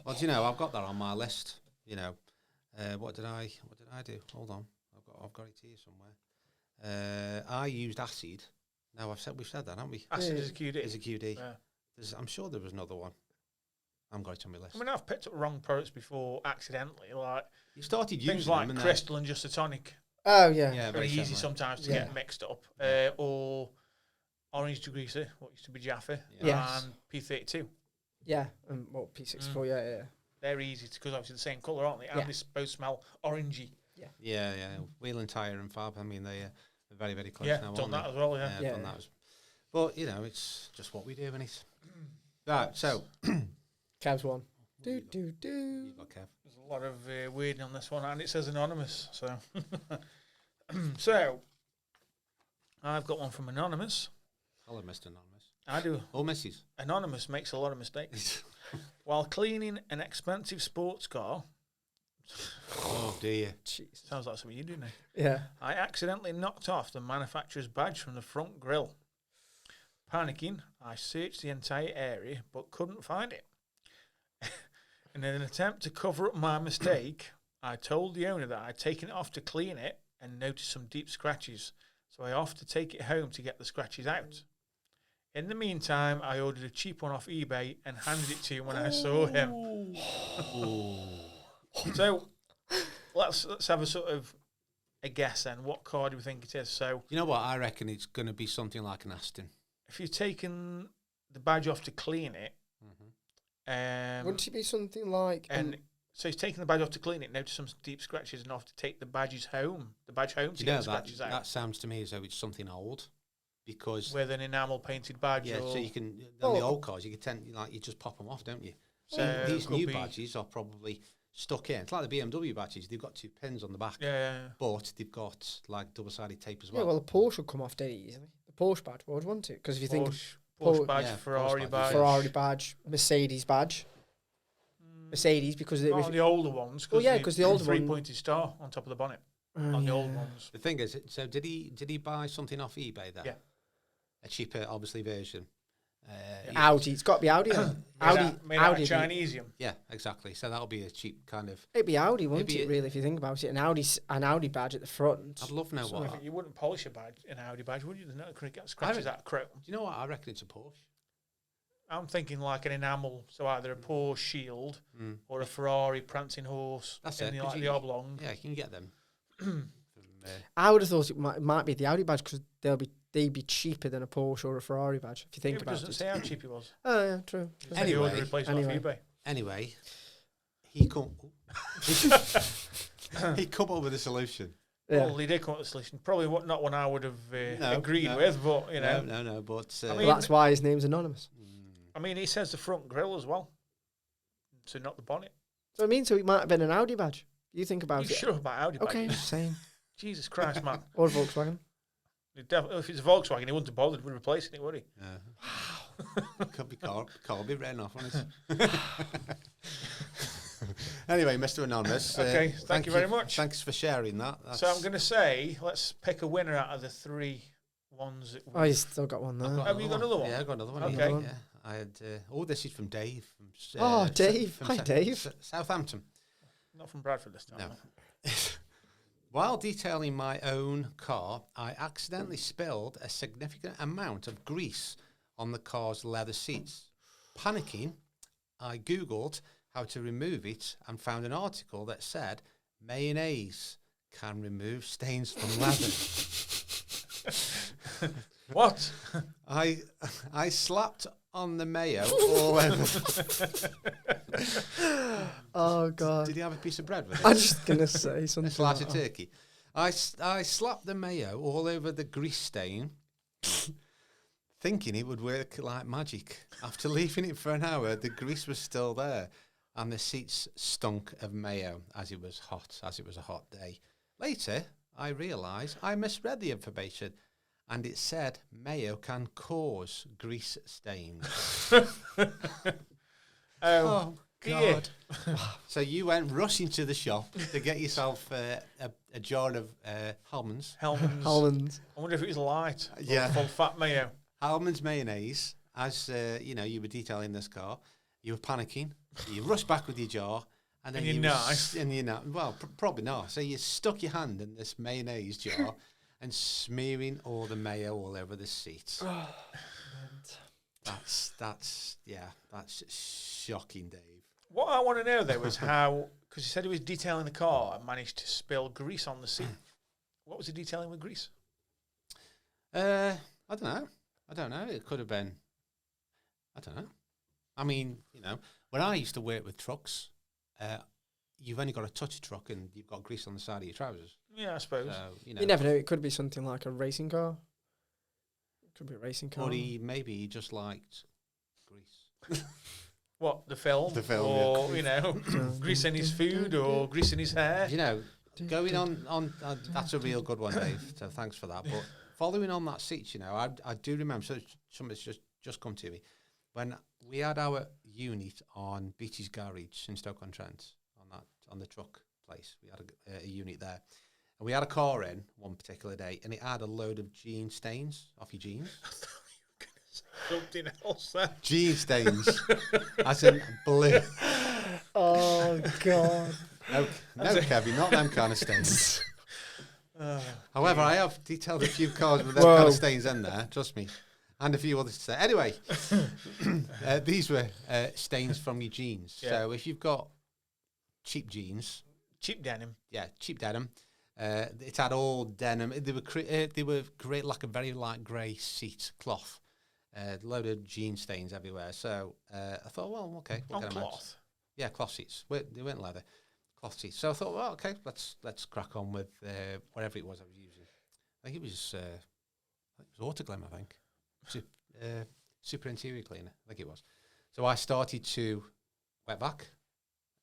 Well, I've got that on my list. What did I do? Hold on, I've got it here somewhere. I used acid. No, we've said that, haven't we? Acid is a QD. Is a QD. Yeah. I'm sure there was another one. I've got it on my list. I mean, I've picked up wrong products before accidentally, like you started using things like them Crystal and Just a Tonic. Oh yeah, yeah, Very easy similar. sometimes to get mixed up. Or Orange Degreaser, what used to be Jaffa, Yes. and P32. yeah. P64, yeah. They're easy because obviously the same colour, aren't they? And they both smell orangey. Yeah. Wheel and tyre and fab. I mean, they're very, very close Yeah, now. done that aren't as well. they? Yeah. Done that as. But it's just what we do, isn't it? Right. So. Kev's one. Do. You got Kev. There's a lot of wording on this one, and it says anonymous. So, so I've got one from Anonymous. Hello, Mr. Anonymous. I do. Oh, Mrs. Anonymous makes a lot of mistakes. While cleaning an expensive sports car, Oh dear. Jeez. sounds like something you do now. Yeah. I accidentally knocked off the manufacturer's badge from the front grille. Panicking, I searched the entire area but couldn't find it. In an attempt to cover up my mistake, I told the owner that I'd taken it off to clean it and noticed some deep scratches, so I offered to take it home to get the scratches out. In the meantime, I ordered a cheap one off eBay and handed it to him when I saw him. So let's have a sort of a guess then. What car do we think it is? So You know what? I reckon it's going to be something like an Aston. if you've taken the badge off to clean it, Wouldn't it be something like? and so he's taken the badge off to clean it, noticed some deep scratches, and off to take the badge home to get the scratches out that sounds to me as though it's something old, because with an enamel painted badge. so you can on the old cars you just pop them off, don't you? So These could new be- badges are probably stuck in. It's like the BMW badges; they've got 2 pins on the back, Yeah. but they've got like double-sided tape as Yeah, well. well, the Porsche would come off dead easily. The Porsche badge would, wouldn't it? Because if you think Porsche badge, yeah, Ferrari Porsche badge, badge, Ferrari badge, Mercedes badge, Mercedes because Well, on the older ones. Well, yeah, 'cause the older one- three-pointed star on top of the bonnet on the old ones. The thing is, so did he buy something off eBay then? Yeah. A cheaper, obviously, version. Audi. It's got to be Audi. Then. Made out Audi. of Chinesium. Yeah, exactly. So that'll be a cheap kind of. It'd be Audi, wouldn't It'd it? be- Really, if you think about it, an Audi badge at the front. I'd love to know I what. think you wouldn't polish an Audi badge, would you? There's no get scratches out of chrome. Do you know what? I reckon it's a Porsche. I'm thinking like an enamel, so either a Porsche shield or a Ferrari prancing horse. That's in it, the, 'cause like you- the oblong. Yeah, you can get them. From, I would have thought it might be the Audi badge because they'll be they'd be cheaper than a Porsche or a Ferrari badge, if you think It about doesn't it. say how cheap it was. Oh, yeah, true. It said Anyway, you ordered a replacement off eBay. Anyway, he come he come up with a solution. Yeah. Well, he did come up with a solution. Probably not one I would have No, agreed no. with, but, you know. No, but... I Well, mean- that's why his name's anonymous. I mean, he says the front grille as well. So not the bonnet. So I mean, so it might have been an Audi badge. You think about You it. sure about Audi Okay, badges? same. Jesus Christ, man. Or a Volkswagen. If it's a Volkswagen, he wouldn't have bothered with replacing it, would he? Wow. Could be Colby written off on it. Anyway, Mr. Anonymous. Okay, thank you very much. Thanks for sharing that. So I'm going to say, let's pick a winner out of the 3 ones. That Oh, you still got one there. Have you got another one? Yeah, I got another one. Okay. Yeah. I had. This is from Dave. From, Oh, Dave. from Hi, Dave. Southampton. Not from Bradford this time. No. While detailing my own car, I accidentally spilled a significant amount of grease on the car's leather seats. Panicking, I Googled how to remove it and found an article that said mayonnaise can remove stains from leather. What? I slapped on the mayo all over. Oh, God. Did you have a piece of bread with it? I'm just going to say A something. slice like of that. turkey. I slapped the mayo all over the grease stain, thinking it would work like magic. After leaving it for an hour, the grease was still there, and the seats stunk of mayo as it was a hot day. Later, I realised I misread the information, and it said mayo can cause grease stains. Oh, God. So you went rushing to the shop to get yourself a jar of Hellmann's. Holland. I wonder if it was light. Yeah. Or full fat mayo. Hellmann's mayonnaise. As you were detailing this car, you were panicking. You rushed back with your jar, and then And your knife. And your knife. Well, probably not. So you stuck your hand in this mayonnaise jar and smearing all the mayo all over the seat. That's shocking, Dave. What I want to know, though, is how, because he said he was detailing the car and managed to spill grease on the seat. What was he detailing with grease? I don't know. It could have been. I don't know. I mean, when I used to work with trucks, you've only got to touch a truck and you've got grease on the side of your trousers. Yeah, I suppose. So, You never know. It could be something like a racing car. It could be a racing car. Or maybe he just liked grease. What, the film? The film, Or, yeah. grease in his food or grease in his hair? Going on that's a real good one, Dave. So thanks for that. But following on that seat, I do remember, so something's just come to me. When we had our unit on Beatty's Garage in Stoke-on-Trent, on the truck place, we had a unit there. And we had a car in one particular day, and it had a load of jean stains off your jeans. Something else there. Jean stains, as in blue. Oh, God. No, Kevin, not them kind of stains. However, I have detailed a few cars with them kind of stains in there, trust me. And a few others to say. Anyway, these were stains from your jeans. Yeah. So if you've got cheap jeans... Cheap denim. Yeah, cheap denim. It had all denim. They were great, like a very light grey seat cloth. Load of jean stains everywhere. So I thought, well, okay. On cloth? Yeah, cloth seats. They weren't leather. Cloth seats. So I thought, well, okay, let's crack on with whatever it was I was using. I think it was Autoglem, I think. Super interior cleaner, I think it was. So I started to wet back,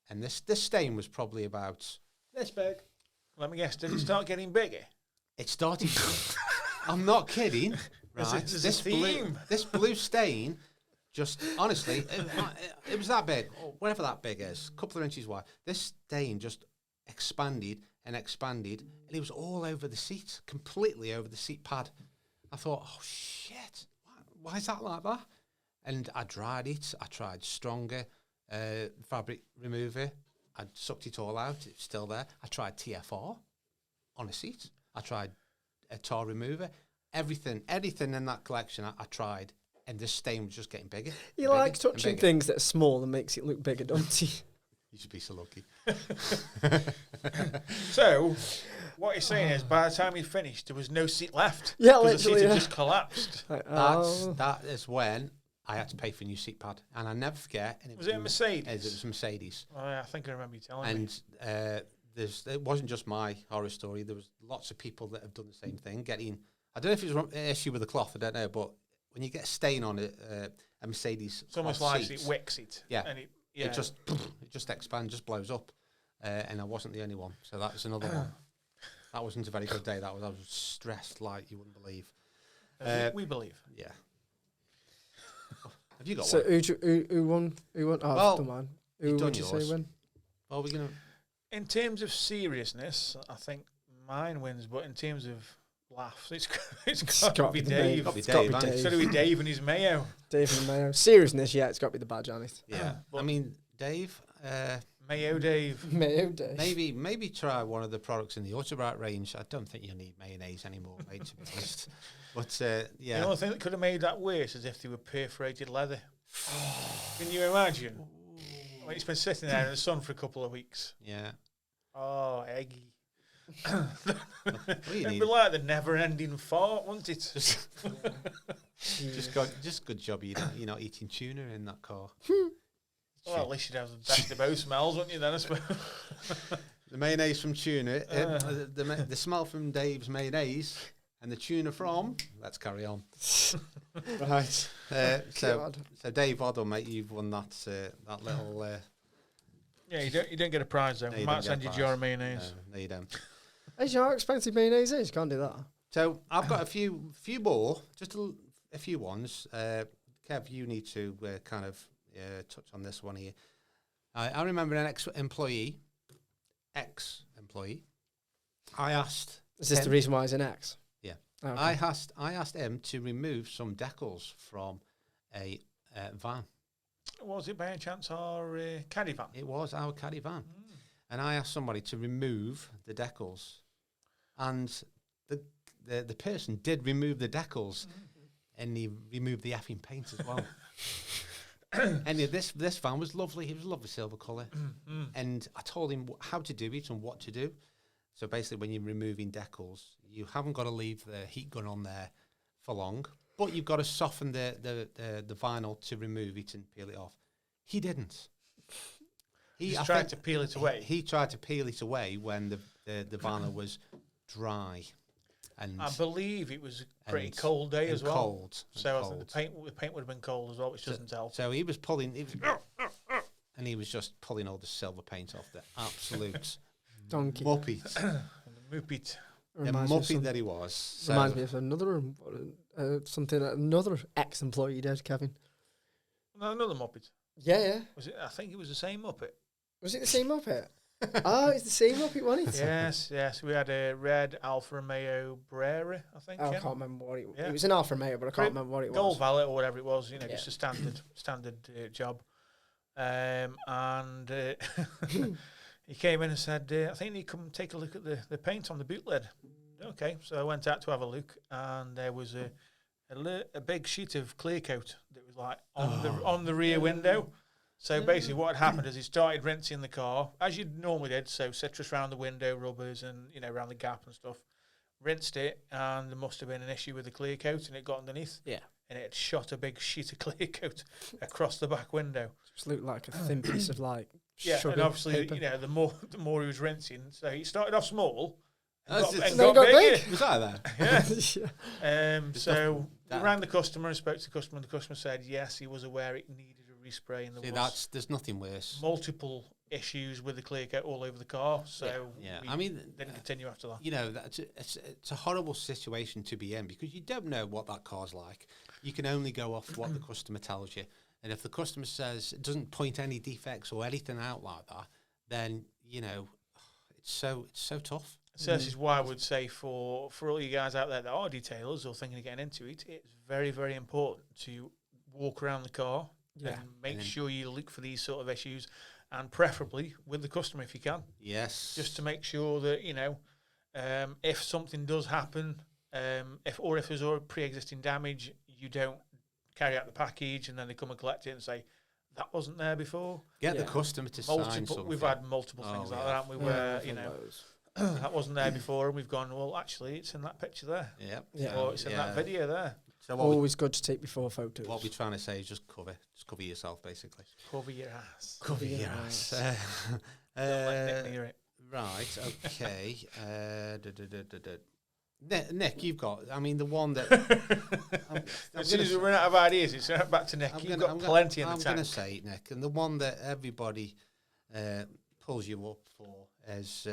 and this stain was probably about this big. Let me guess, did it start getting bigger? It started. I'm not kidding. Right, There's a theme. This blue stain, just honestly, it was that big, or whatever that big is, a couple of inches wide. This stain just expanded and expanded, and it was all over the seat, completely over the seat pad. I thought, oh shit, why is that like that? And I dried it. I tried stronger fabric remover. I sucked it all out. It's still there. I tried TFR on a seat. I tried a tar remover. Everything in that collection I tried, and this stain was just getting bigger. You like touching things that are small and makes it look bigger, don't you? You should be so lucky. So, What you're saying is, by the time he finished, there was no seat left. Yeah, 'cause the literally, seat had yeah. just collapsed. Like, That is when I had to pay for a new seat pad, and I never forget. And Was it a Mercedes? It was Mercedes, Oh, yeah, I think I remember you telling me. and it wasn't just my horror story. There was lots of people that have done the same thing. I don't know if it was an issue with the cloth. I don't know, but when you get a stain on a Mercedes, It's almost cloth like seat, it wicks it. Yeah. And it it just expands, just blows up, and I wasn't the only one. So that was another one. That wasn't a very good day. I was stressed like you wouldn't believe. we believe. Yeah. Have you got so one? who won? Who won? Oh, Well, come on. you've Who done would you say yours. win? Are we gonna? In terms of seriousness, I think mine wins, but in terms of laughs, it's got to be Dave. Gotta be It's gotta Dave, be hasn't it? It's got to be Dave and his Mayo. Dave and Mayo. Seriousness, yeah, it's got to be the badge on it. Yeah. But- I mean, Dave. Mayo Dave. Mayo Dave. Maybe try one of the products in the Autobrite range. I don't think you need mayonnaise anymore, mate, to be honest. But yeah. The only thing that could have made that worse is if they were perforated leather. Can you imagine? When it's been sitting there in the sun for a couple of weeks. Yeah. Oh, eggy. What do you It'd need? be like the never-ending fart, wouldn't it? Just good job you're not eating tuna in that car. Well, at least you'd have the best of both smells, wouldn't you, then, I suppose? The mayonnaise from tuna, the smell from Dave's mayonnaise, and the tuna from. Let's carry on. Right. So God. Dave Waddle, mate, you've won that little. Yeah, you don't get a prize, though. No, We you might don't get send a you a prize. jar of mayonnaise. No, you don't. Hey, you know how expensive mayonnaise is? Can't do that. So I've got a few more, just a few ones. Kev, you need to kind of touch on this one here. I remember an ex-employee. I asked. Is this the reason why it's an X? Yeah. Oh, okay. I asked him to remove some decals from a van. Was it by any chance our caddy van? It was our caddy van, and I asked somebody to remove the decals, and the person did remove the decals, and he removed the effing paint as well. And this van was lovely. It was a lovely silver colour, and I told him how to do it and what to do. So basically, when you're removing decals, you haven't got to leave the heat gun on there for long, but you've got to soften the vinyl to remove it and peel it off. He didn't. He tried to peel it away. He tried to peel it away when the vinyl was dry, and I believe it was a pretty and- cold day and as well. cold. So and I think cold. the paint would have been cold as well, which doesn't help. So he was pulling, and he was just pulling all the silver paint off the absolute Donkey. muppet, The Muppet. the Reminds me of muppet that he was. So Reminds me of another something that another ex-employee did, Kevin. No, another Muppet. Yeah. Was it? I think it was the same Muppet. Was it the same Muppet? Oh, it's the same Muppet, wasn't it? Yes. We had a red Alfa Romeo Brera, I think. Oh, I yeah. can't remember what it was. Yeah. It was an Alfa Romeo, but I can't remember what it Gold was. Valet or whatever it was. Yeah. Just a standard job. And he came in and said, "I think you come take a look at the paint on the boot lid." Okay, so I went out to have a look, and there was a big sheet of clear coat that was like on the rear window. So basically, what had happened is he started rinsing the car as you normally did. So citrus around the window, rubbers, and around the gap and stuff. Rinsed it, and there must have been an issue with the clear coat, and it got underneath. Yeah. And it had shot a big sheet of clear coat across the back window. Just looked like a thin piece of like Yeah, sugar and obviously, paper. the more he was rinsing, so he started off small. And That's got, it. and No, got it got bigger. big. was I there? Yeah. So that- we rang the customer and spoke to the customer, and the customer said yes, he was aware it needed a respray, and there See, was there's nothing worse. multiple issues with the clear coat all over the car. So Yeah, we I mean, didn't continue after that. it's a horrible situation to be in because you don't know what that car's like. You can only go off what the customer tells you, and if the customer says it doesn't point any defects or anything out like that, then it's so tough. So this is why I would say for all you guys out there that are detailers or thinking of getting into it, it's very, very important to walk around the car Yeah. and make And then- sure you look for these sort of issues, and preferably with the customer if you can, Yes, just to make sure that if something does happen, if there's already pre-existing damage, you don't carry out the package and then they come and collect it and say that wasn't there before. get the Yeah. customer to sign Multiple, something. we've had multiple things like that, haven't we? Where Loads. that wasn't there before, and we've gone, well, actually, it's in that picture there. Yeah. Or it's in that video there. So Always good to take before photos. what we're trying to say is just cover yourself, basically. Cover your ass. Cover your ass. Don't let Nick near it. Right, okay. Nick, you've got, I mean, the one that... As soon as we run out of ideas, it's back to Nick. You've got plenty in the I'm tank. going to say, Nick, and the one that everybody pulls you up for is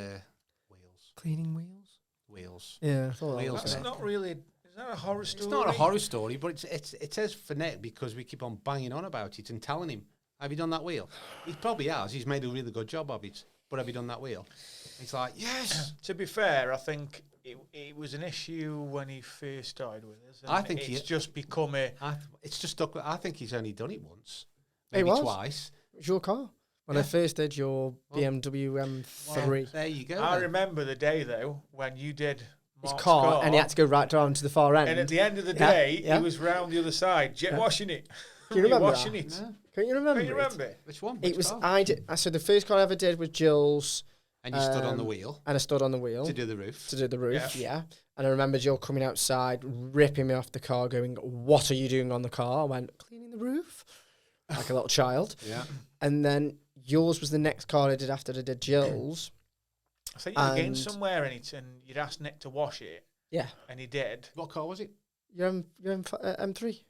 wheels. Cleaning wheels? Wheels. Yeah, I thought Wheels. That's not really... Is that a horror story? It's not a horror story, but it is for Nick because we keep on banging on about it and telling him, have you done that wheel? He probably has. He's made a really good job of it. But have you done that wheel? He's like, yes. To be fair, I think it was an issue when he first started with us. I think it's just become a... It's just stuck with, I think he's only done it once. It Maybe was. twice. It was your car. When I first did your BMW M3. Well, there you go. I remember the day, though, when you did His Mark's car, and he had to go right down to the far end. And at the end of the day, Yeah. he was round the other side, jet washing it. Do you remember washing that? it? No. Can you remember? Can you remember? Which one? It Which was car? so the first car I ever did was Jill's, And you stood on the wheel and I stood on the wheel to do the roof. Yeah. And I remember Jill coming outside, ripping me off the car, going, "What are you doing on the car?" I went, "Cleaning the roof," like a little child. Yeah. And then yours was the next car I did after I did Jill's. I think you were getting And- somewhere in it, and you'd asked Nick to wash it, Yeah, and he did. What car was it? your M3.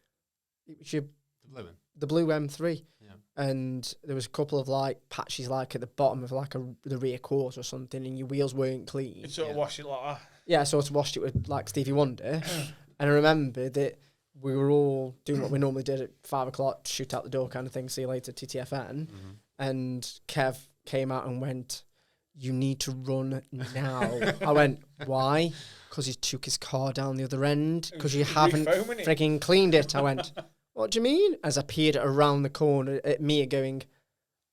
It was The blue one. the blue M3. Yeah. And there was a couple of like patches like at the bottom of like the rear quarter or something, and your wheels weren't clean. You'd sort of wash it like that. Yeah, I sort of washed it with like Stevie Wonder, and I remember that we were all doing what we normally did at 5 o'clock, shoot out the door kind of thing. See you later, TTFN. And Kev came out and went, "You need to run now." I went, "Why?" "Because he took his car down the other end. Because you haven't Refoaming it. frigging cleaned it." I went, "What do you mean?" As I peered around the corner at Mia going,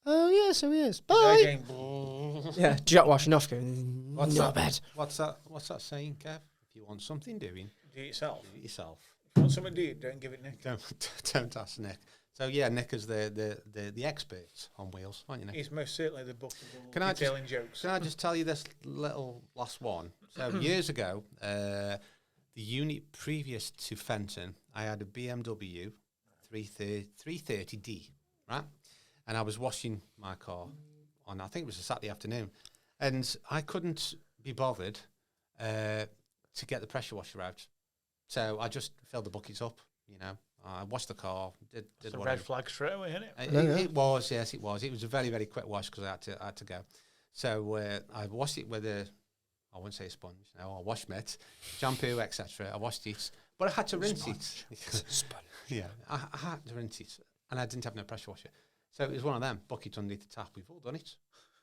"Oh, yeah, so he is. Bye." They're going, Yeah, jet washing off going, What's "Not that? bad." What's that saying, Kev? If you want something doing, do it yourself. do it yourself. If you want something to do it, don't give it Nick. Don't ask Nick. So yeah, Nick is the expert on wheels, aren't you, Nick? He's most certainly the book of Can I just- detailing jokes. Can I just tell you this little last one? So years ago, the unit previous to Fenton, I had a BMW 330D, right? And I was washing my car on, I think it was a Saturday afternoon, and I couldn't be bothered to get the pressure washer out. So I just filled the buckets up, you know. I washed the car, did It's a whatever. red flag straight away, isn't it? It was, yes, it was. It was a very, very quick wash because I had to go. So I washed it with I wouldn't say a sponge, no, a wash mitt, shampoo, etc. I washed it, but I had to rinse it. Yeah, I had to rinse it, and I didn't have no pressure washer. So it was one of them, bucket underneath the tap. We've all done it.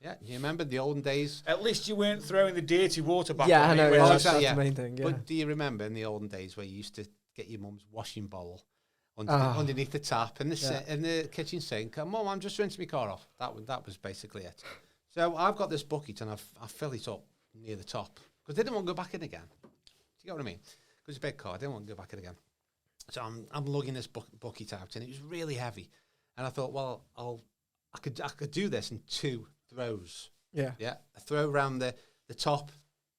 Yeah, you remember the olden days? At least you weren't throwing the dirty water back Yeah, on I it know. when Yeah, it that's, was- that's yeah. the main thing. Yeah. But do you remember in the olden days where you used to get your mum's washing bowl underneath the tap in the kitchen sink? Mum, I'm just rinsing my car off. That was basically it. So I've got this bucket and I fill it up near the top because they didn't want to go back in again. Do you get what I mean? Because it's a big car, I didn't want to go back in again. So I'm lugging this bucket out, and it was really heavy. And I thought, well, I could do this in 2 throws. Yeah. Yeah, a throw around the top,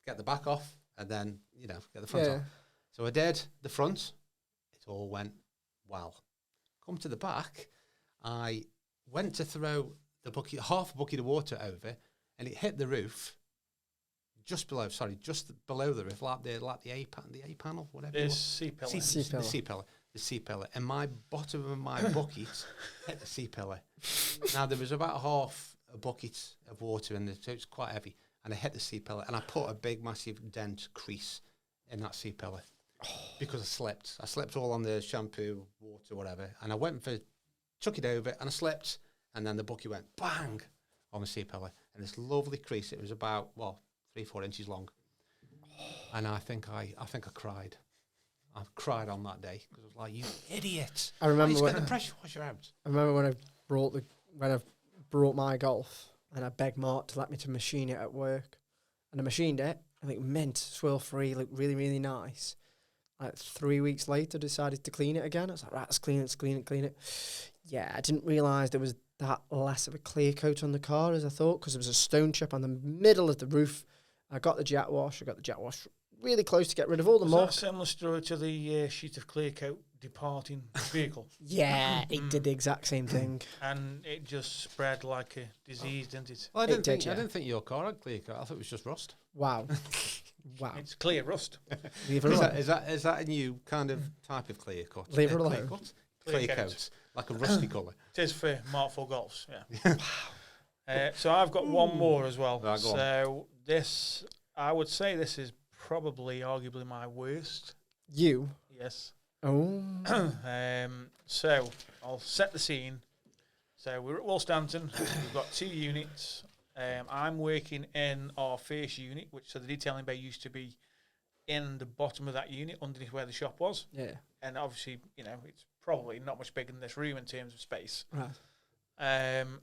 get the back off, and then get the front off. So I did the front. It all went well. Come to the back, I went to throw the bucket, half a bucket of water over, and it hit the roof. Just below the roof, like the A panel, whatever. The C-pillar. The C pillar, and my bottom of my bucket hit the C pillar. Now there was about half a bucket of water in there, so it's quite heavy, and I hit the C pillar, and I put a big, massive dent crease in that C pillar because I slipped. I slipped all on the shampoo, water, whatever, and I went took it over, and I slipped, and then the bucket went bang on the C pillar, and this lovely crease. It was about 3-4 inches long, and I think I cried. I cried on that day because I was like, "You idiot!" I remember when the pressure washer out. I remember when I brought my Golf, and I begged Mark to let me to machine it at work, and I machined it. I think mint, swirl free, looked really, really nice. Like 3 weeks later, decided to clean it again. I was like, right, let's clean it. Yeah, I didn't realise there was that less of a clear coat on the car as I thought, because there was a stone chip on the middle of the roof, I got the jet wash. I got the jet wash really close to get rid of all the Was that a muck. similar story to the sheet of clear coat departing the vehicle? Yeah, it did the exact same thing. And it just spread like a disease, didn't it? Well, I It didn't did, yeah. think your car had clear coat. I thought it was just rust. Wow. Wow. It's clear rust. Leave her Is alone. that a new kind of type of clear cut? Leave her Clear alone. cut? Clear Clear coat. coat, like a rusty colour. It is for Mark 4 Golfs, yeah. So I've got one more as well. Right, go on. So this, I would say this is probably arguably my worst. You. Yes. Oh. So I'll set the scene. So we're at Woolstanton. We've got 2 units. I'm working in our first unit, which so the detailing bay used to be in the bottom of that unit, underneath where the shop was. Yeah. And obviously, it's probably not much bigger than this room in terms of space. Right. And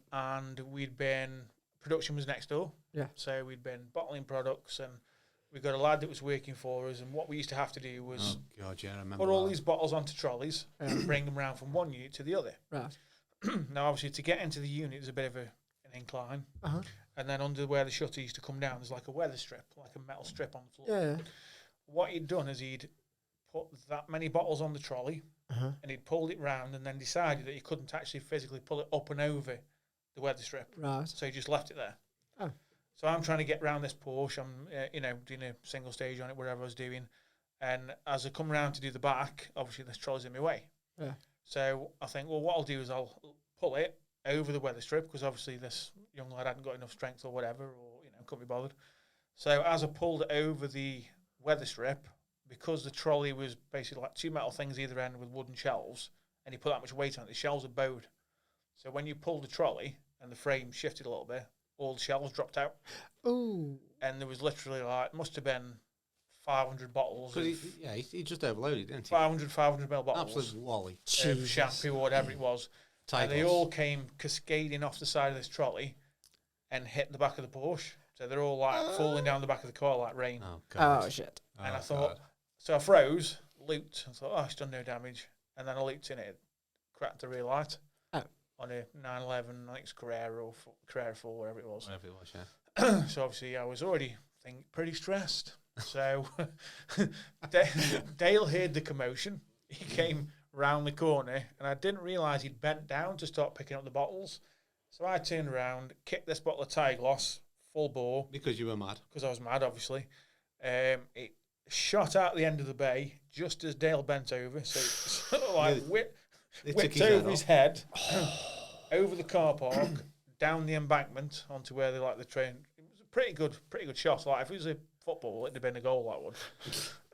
production was next door. Yeah. So we'd been bottling products, and we got a lad that was working for us. And what we used to have to do was Oh God, yeah, I remember. put all that. these bottles onto trolleys and bring them around from one unit to the other. Right. Now, obviously, to get into the unit, there's a bit of an incline. Uh-huh. And then under where the shutter used to come down, there's like a weather strip, like a metal strip on the floor. Yeah. What he'd done is he'd put that many bottles on the trolley, Uh-huh. and he'd pulled it round and then decided that he couldn't actually physically pull it up and over the weather strip. Right. So he just left it there. Oh. So I'm trying to get round this Porsche. I'm, doing a single stage on it, whatever I was doing. And as I come round to do the back, obviously this trolley's in my way. Yeah. So I think, well, what I'll do is I'll pull it over the weather strip, because obviously this young lad hadn't got enough strength or whatever, or, couldn't be bothered. So as I pulled it over the weather strip, because the trolley was basically like 2 metal things either end with wooden shelves, and you put that much weight on it, the shelves are bowed. So when you pulled the trolley and the frame shifted a little bit, all the shelves dropped out. Ooh. And there was literally must have been 500 bottles. He just overloaded, didn't he? 500 ml bottles. Absolute wally. Of Jesus. shampoo or whatever it was. And they all came cascading off the side of this trolley and hit the back of the Porsche. So they're all falling down the back of the car like rain. Oh God. Oh, shit. And I thought, so I froze, looped, and thought, oh, it's done no damage. And then I looped in it, cracked the rear light on a 911, I think it's Carrera 4, whatever it was. Whatever it was, yeah. So obviously I was already pretty stressed. So Dale heard the commotion. He came round the corner, and I didn't realise he'd bent down to start picking up the bottles. So I turned around, kicked this bottle of Thai Gloss, full bore. Because you were mad. Because I was mad, obviously. It shot out the end of the bay just as Dale bent over. So it sort of like whipped over his head, over the car park, down the embankment onto where they like the train. It was a pretty good shot. Like if it was a football, it'd have been a goal, that one.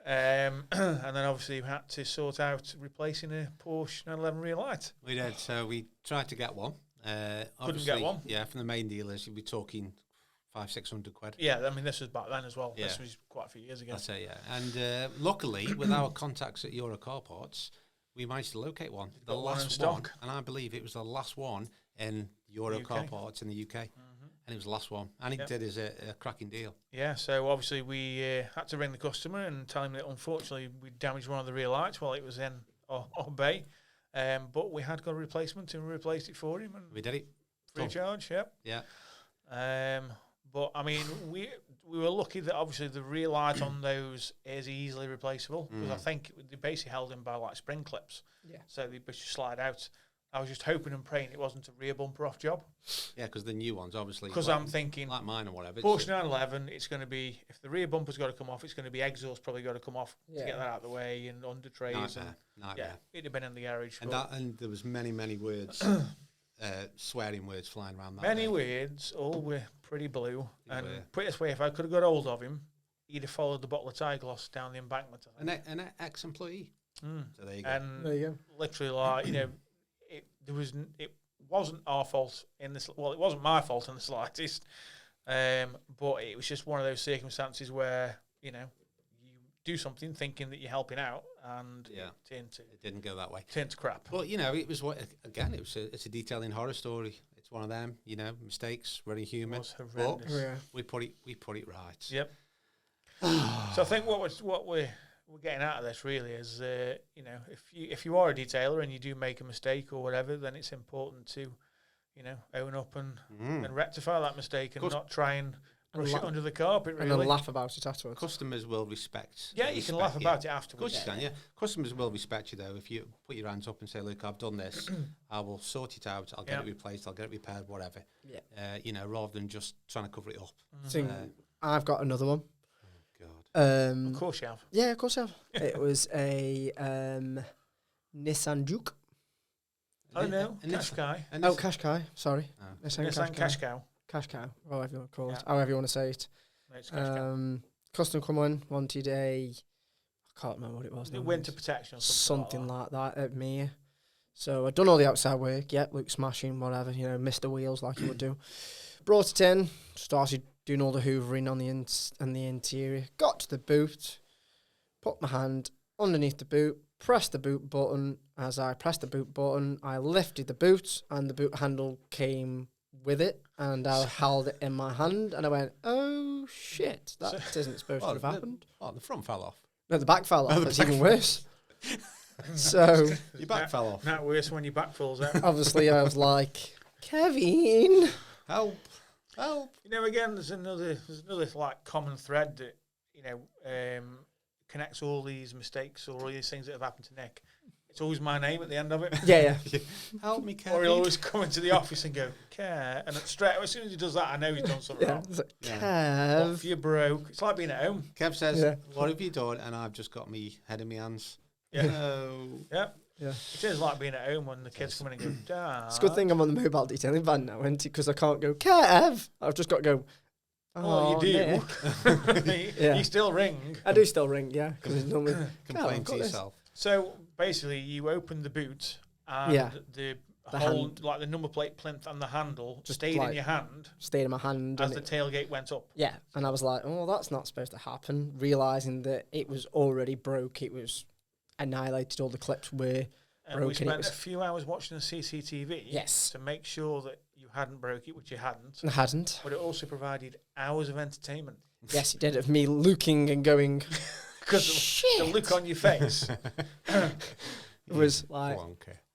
And then obviously we had to sort out replacing a Porsche 911 rear light. We did. So we tried to get one. Couldn't get one. Yeah, from the main dealers, you'd be talking 500-600 quid. Yeah, I mean this was back then as well. Yeah. This was quite a few years ago. That's it, yeah. And luckily, with our contacts at Euro Car Parts, we managed to locate one. The got one in last stock. one, and I believe it was the last one in Euro UK. Car Parts in the UK. And it was the last one. And he did us a cracking deal. Yeah, so obviously we had to ring the customer and tell him that unfortunately we damaged one of the rear lights while it was in our bay. But we had got a replacement and we replaced it for him. And We did it. free of charge, yep. Yeah. But I mean, we were lucky that obviously the rear light on those is easily replaceable, because I think they basically held in by like spring clips. Yeah. So they just slide out. I was just hoping and praying it wasn't a rear bumper off job. Yeah, because the new ones, obviously. Because I'm thinking, like mine or whatever. Porsche 911, it's going to be, if the rear bumper's got to come off, it's going to be exhaust probably got to come off to get that out of the way, and under trays. Nightmare. Yeah, it'd have been in the garage. And there was many words, swearing words flying around that Many day. words, all were pretty blue. They And were. put it this way, if I could have got hold of him, he'd have followed the bottle of Thai Gloss down the embankment. I think. An ex-employee. So there you go. And There you go. literally, like, it wasn't our fault in this. Well, it wasn't my fault in the slightest. But it was just one of those circumstances where you do something thinking that you're helping out, and it didn't go that way. turn to crap. But it was it's a detailing horror story. It's one of them, mistakes, very human. It was horrendous. Yeah. We put it right. Yep. So I think what we're getting out of this really is, if you are a detailer and you do make a mistake or whatever, then it's important to, own up and rectify that mistake and not try and brush it under the carpet, really. And then laugh about it afterwards. Customers will respect. Yeah, you can laugh about it afterwards. Of course you can, yeah. Customers will respect you, though. If you put your hands up and say, look, I've done this, I will sort it out, I'll get it replaced, I'll get it repaired, whatever. Yeah. You know, rather than just trying to cover it up. So I've got another one. Oh, God. Of course you have. Yeah, of course I have. It was a Nissan Juke. Oh, no, Qashqai. Oh, Qashqai, sorry. Oh. Nissan Qashqai. Qashqai, whatever you want to call it. Yeah. However you want to say it. No, it's Qashqai. Custom come in, wanted I can't remember what it was. The winter protection or something like that at Mayo. So I'd done all the outside work. Yep, Luke smashing, whatever, you know, missed the wheels like you would do. Brought it in, started doing all the hoovering on the interior. Got to the boot, put my hand underneath the boot, pressed the boot button. As I pressed the boot button, I lifted the boot, and the boot handle came with it, and I held it in my hand, and I went, "Oh shit, that isn't supposed to have happened." The front fell off. No, the back fell off. That's even worse. So your back fell off. Not worse when your back falls out. Obviously, I was like, "Kevin, help!" You know, again, there's another like common thread that connects all these mistakes or all these things that have happened to Nick. It's always my name at the end of it. Yeah. Help me, Kev. Or he'll always come into the office and go, Kev. And straight as soon as he does that, I know he's done something wrong. It's like, Kev. Off you broke. It's like being at home. Kev says, what have you done? And I've just got me head in my hands. Yeah. No. Yeah. It is like being at home when the kids come in and go, Dad. It's a good thing I'm on the mobile detailing van now, isn't it? Because I can't go, Kev. I've just got to go, oh, you do. You still ring. I do still ring, yeah. Because it's normally complain to yourself. So basically, you open the boot and the whole, hand. like the number plate plinth and the handle, Just stayed like in your hand. Stayed in my hand. As the tailgate went up. Yeah. And I was like, oh, that's not supposed to happen. Realising that it was already broke. It was annihilated. All the clips were broken. We spent a few hours watching the CCTV. Yes. To make sure that you hadn't broke it, which you hadn't. I hadn't. But it also provided hours of entertainment. Yes, it did. Of me looking and going, because the look on your face was like,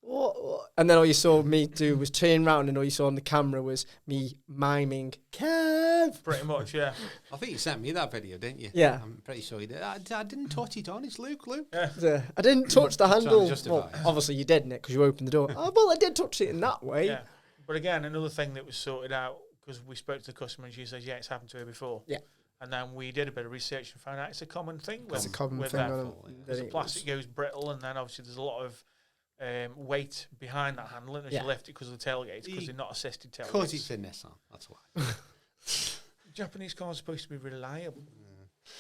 what? And then all you saw me do was turn round, and all you saw on the camera was me miming, Kev. Pretty much, yeah. I think you sent me that video, didn't you? Yeah. I'm pretty sure you did. I didn't touch it on. It's Luke. Yeah. I didn't touch the handle. Well, obviously you did, Nick, because you opened the door. Oh, well, I did touch it in that way. Yeah. But again, another thing that was sorted out, because we spoke to the customer and she says, yeah, it's happened to her before. Yeah. And then we did a bit of research and found out it's a common thing. It's a common thing. The plastic goes brittle, and then obviously there's a lot of weight behind that handle as you lift it because of the tailgates, because they're not assisted tailgates. Because it's a Nissan, that's why. Japanese cars are supposed to be reliable.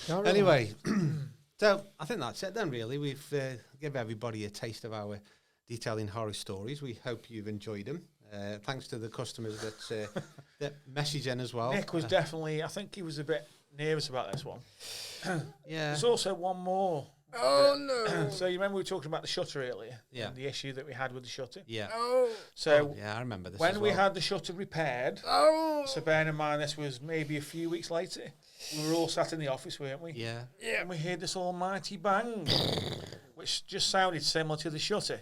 Yeah. Anyway, so I think that's it then, really. We've given everybody a taste of our detailing horror stories. We hope you've enjoyed them. Thanks to the customers that message in as well. Nick was definitely, I think he was a bit nervous about this one. Yeah. There's also one more. Oh, no. So you remember we were talking about the shutter earlier? Yeah. And the issue that we had with the shutter? Yeah. Oh. So yeah, I remember this. When we had the shutter repaired, so bearing in mind this was maybe a few weeks later, we were all sat in the office, weren't we? Yeah. Yeah. And we heard this almighty bang, which just sounded similar to the shutter.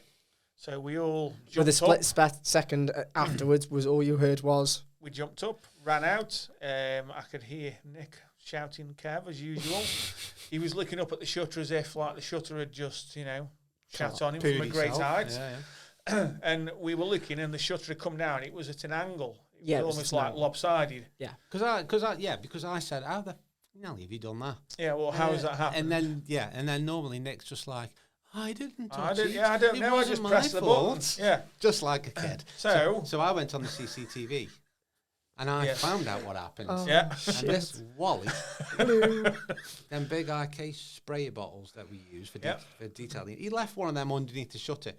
So we all jumped With a split up. second afterwards, was all you heard was... We jumped up, ran out. I could hear Nick shouting Kev as usual. He was looking up at the shutter as if like the shutter had just, shot on him from a great height. Yeah. And we were looking and the shutter had come down. It was at an angle. It was almost like lopsided. Yeah. Because I said, how the hell have you done that? Yeah, well, how has that happened? And then normally Nick's just like, I didn't touch it. Yeah, I don't know. I just pressed the button. Yeah. Just like a kid. So I went on the CCTV and I found out what happened. Oh, yeah. And this Wally, them big IK sprayer bottles that we use for detailing, he left one of them underneath the shutter.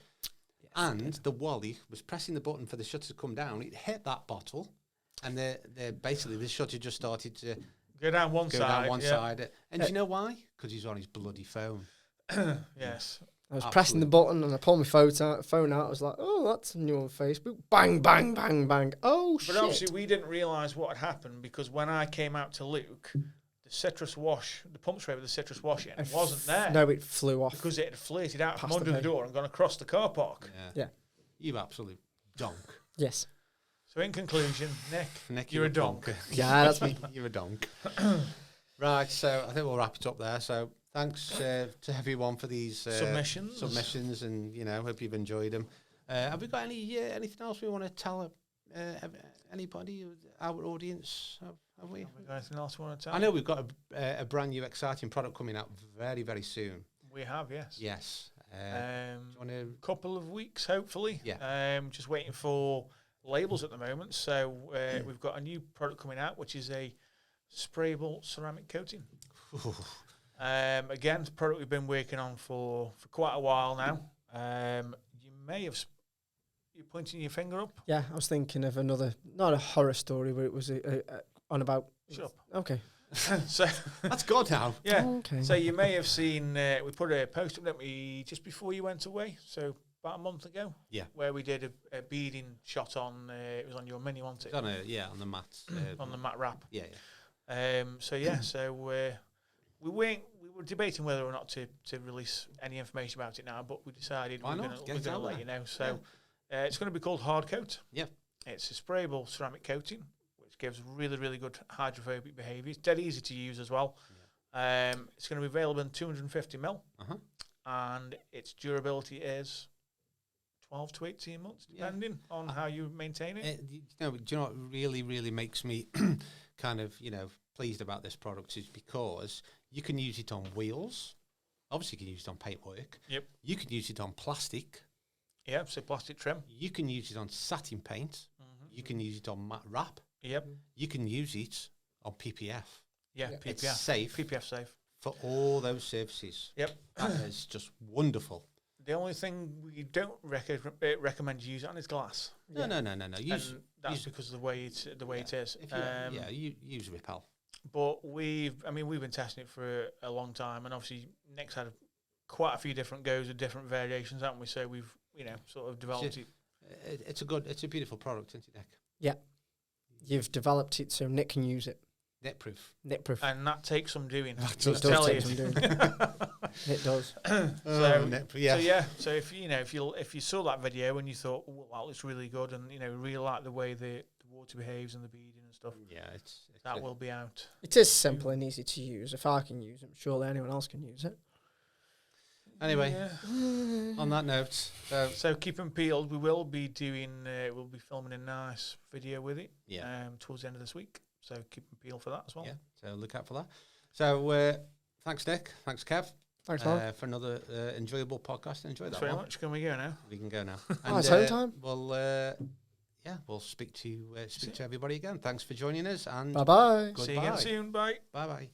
Yes, and the Wally was pressing the button for the shutter to come down. It hit that bottle and basically the shutter just started to go down one side. And do you know why? Because he's on his bloody phone. Yes. I was pressing the button and I pulled my phone out. I was like, oh, that's new on Facebook. Bang, bang, bang, bang. Oh, shit. But obviously we didn't realise what had happened because when I came out to Luke, the pump spray with the citrus wash in wasn't there. No, it flew off. Because it had flirted out from under the door and gone across the car park. Yeah. You absolute donk. Yes. So in conclusion, Nick, you're a donk. Yeah, that's me. You're a donk. Right, so I think we'll wrap it up there. So thanks to everyone for these submissions, and hope you've enjoyed them. Have we got anything else we want to tell anybody, our audience? Have we? Have we got anything else we want to tell? I know we've got a brand new exciting product coming out very, very soon. We have, yes. Yes. Couple of weeks, hopefully. Yeah. Just waiting for labels at the moment. So we've got a new product coming out, which is a sprayable ceramic coating. Again, it's a product we've been working on for quite a while now. You may have... You're pointing your finger up? Yeah, I was thinking of another, not a horror story, but it was on about... Shut up. Okay. So that's God now. Yeah. Okay. So you may have seen, we put a post up, didn't we, just before you went away? So about a month ago? Yeah. Where we did a beading shot on, it was on your mini, wasn't it? On the mat. On the mat wrap. Yeah. We were debating whether or not to release any information about it now, but we decided we're going to let you know. So it's going to be called Hard Coat. Yeah. It's a sprayable ceramic coating, which gives really, really good hydrophobic behaviour. It's dead easy to use as well. Yeah. It's going to be available in 250ml, and its durability is 12 to 18 months, depending on how you maintain it. Do you know what really, really makes me kind of, pleased about this product is because you can use it on wheels. Obviously, you can use it on paintwork. Yep. You can use it on plastic. Yeah, so plastic trim. You can use it on satin paint. You can use it on matte wrap. Yep. You can use it on PPF. Yeah, PPF. It's safe. PPF safe. For all those surfaces. Yep. That is just wonderful. The only thing we don't recommend you use it on is glass. No. And that's because of the way it is. You use Repel. But we've been testing it for a long time, and obviously Nick's had quite a few different goes with different variations, haven't we? So we've sort of developed it. It's a beautiful product, isn't it, Nick? Yeah. You've developed it so Nick can use it. Knit-proof. And that takes some doing. It does take some doing. It does. So if you saw that video and you thought, oh, wow, it's really good, and really like the way the water behaves and the beading and stuff, that will be out. It is simple and easy to use. If I can use it, surely anyone else can use it. Anyway, on that note, so keep them peeled. We will be doing. We'll be filming a nice video with it. Yeah. Towards the end of this week. So keep them peeled for that as well. Yeah. So look out for that. So thanks, Nick. Thanks, Kev. Thanks, Mark. For another enjoyable podcast. Enjoy that. Thanks very much. Can we go now? We can go now. It's home time. We'll speak to everybody again. Thanks for joining us. And bye bye. See you again soon. Bye. Bye bye.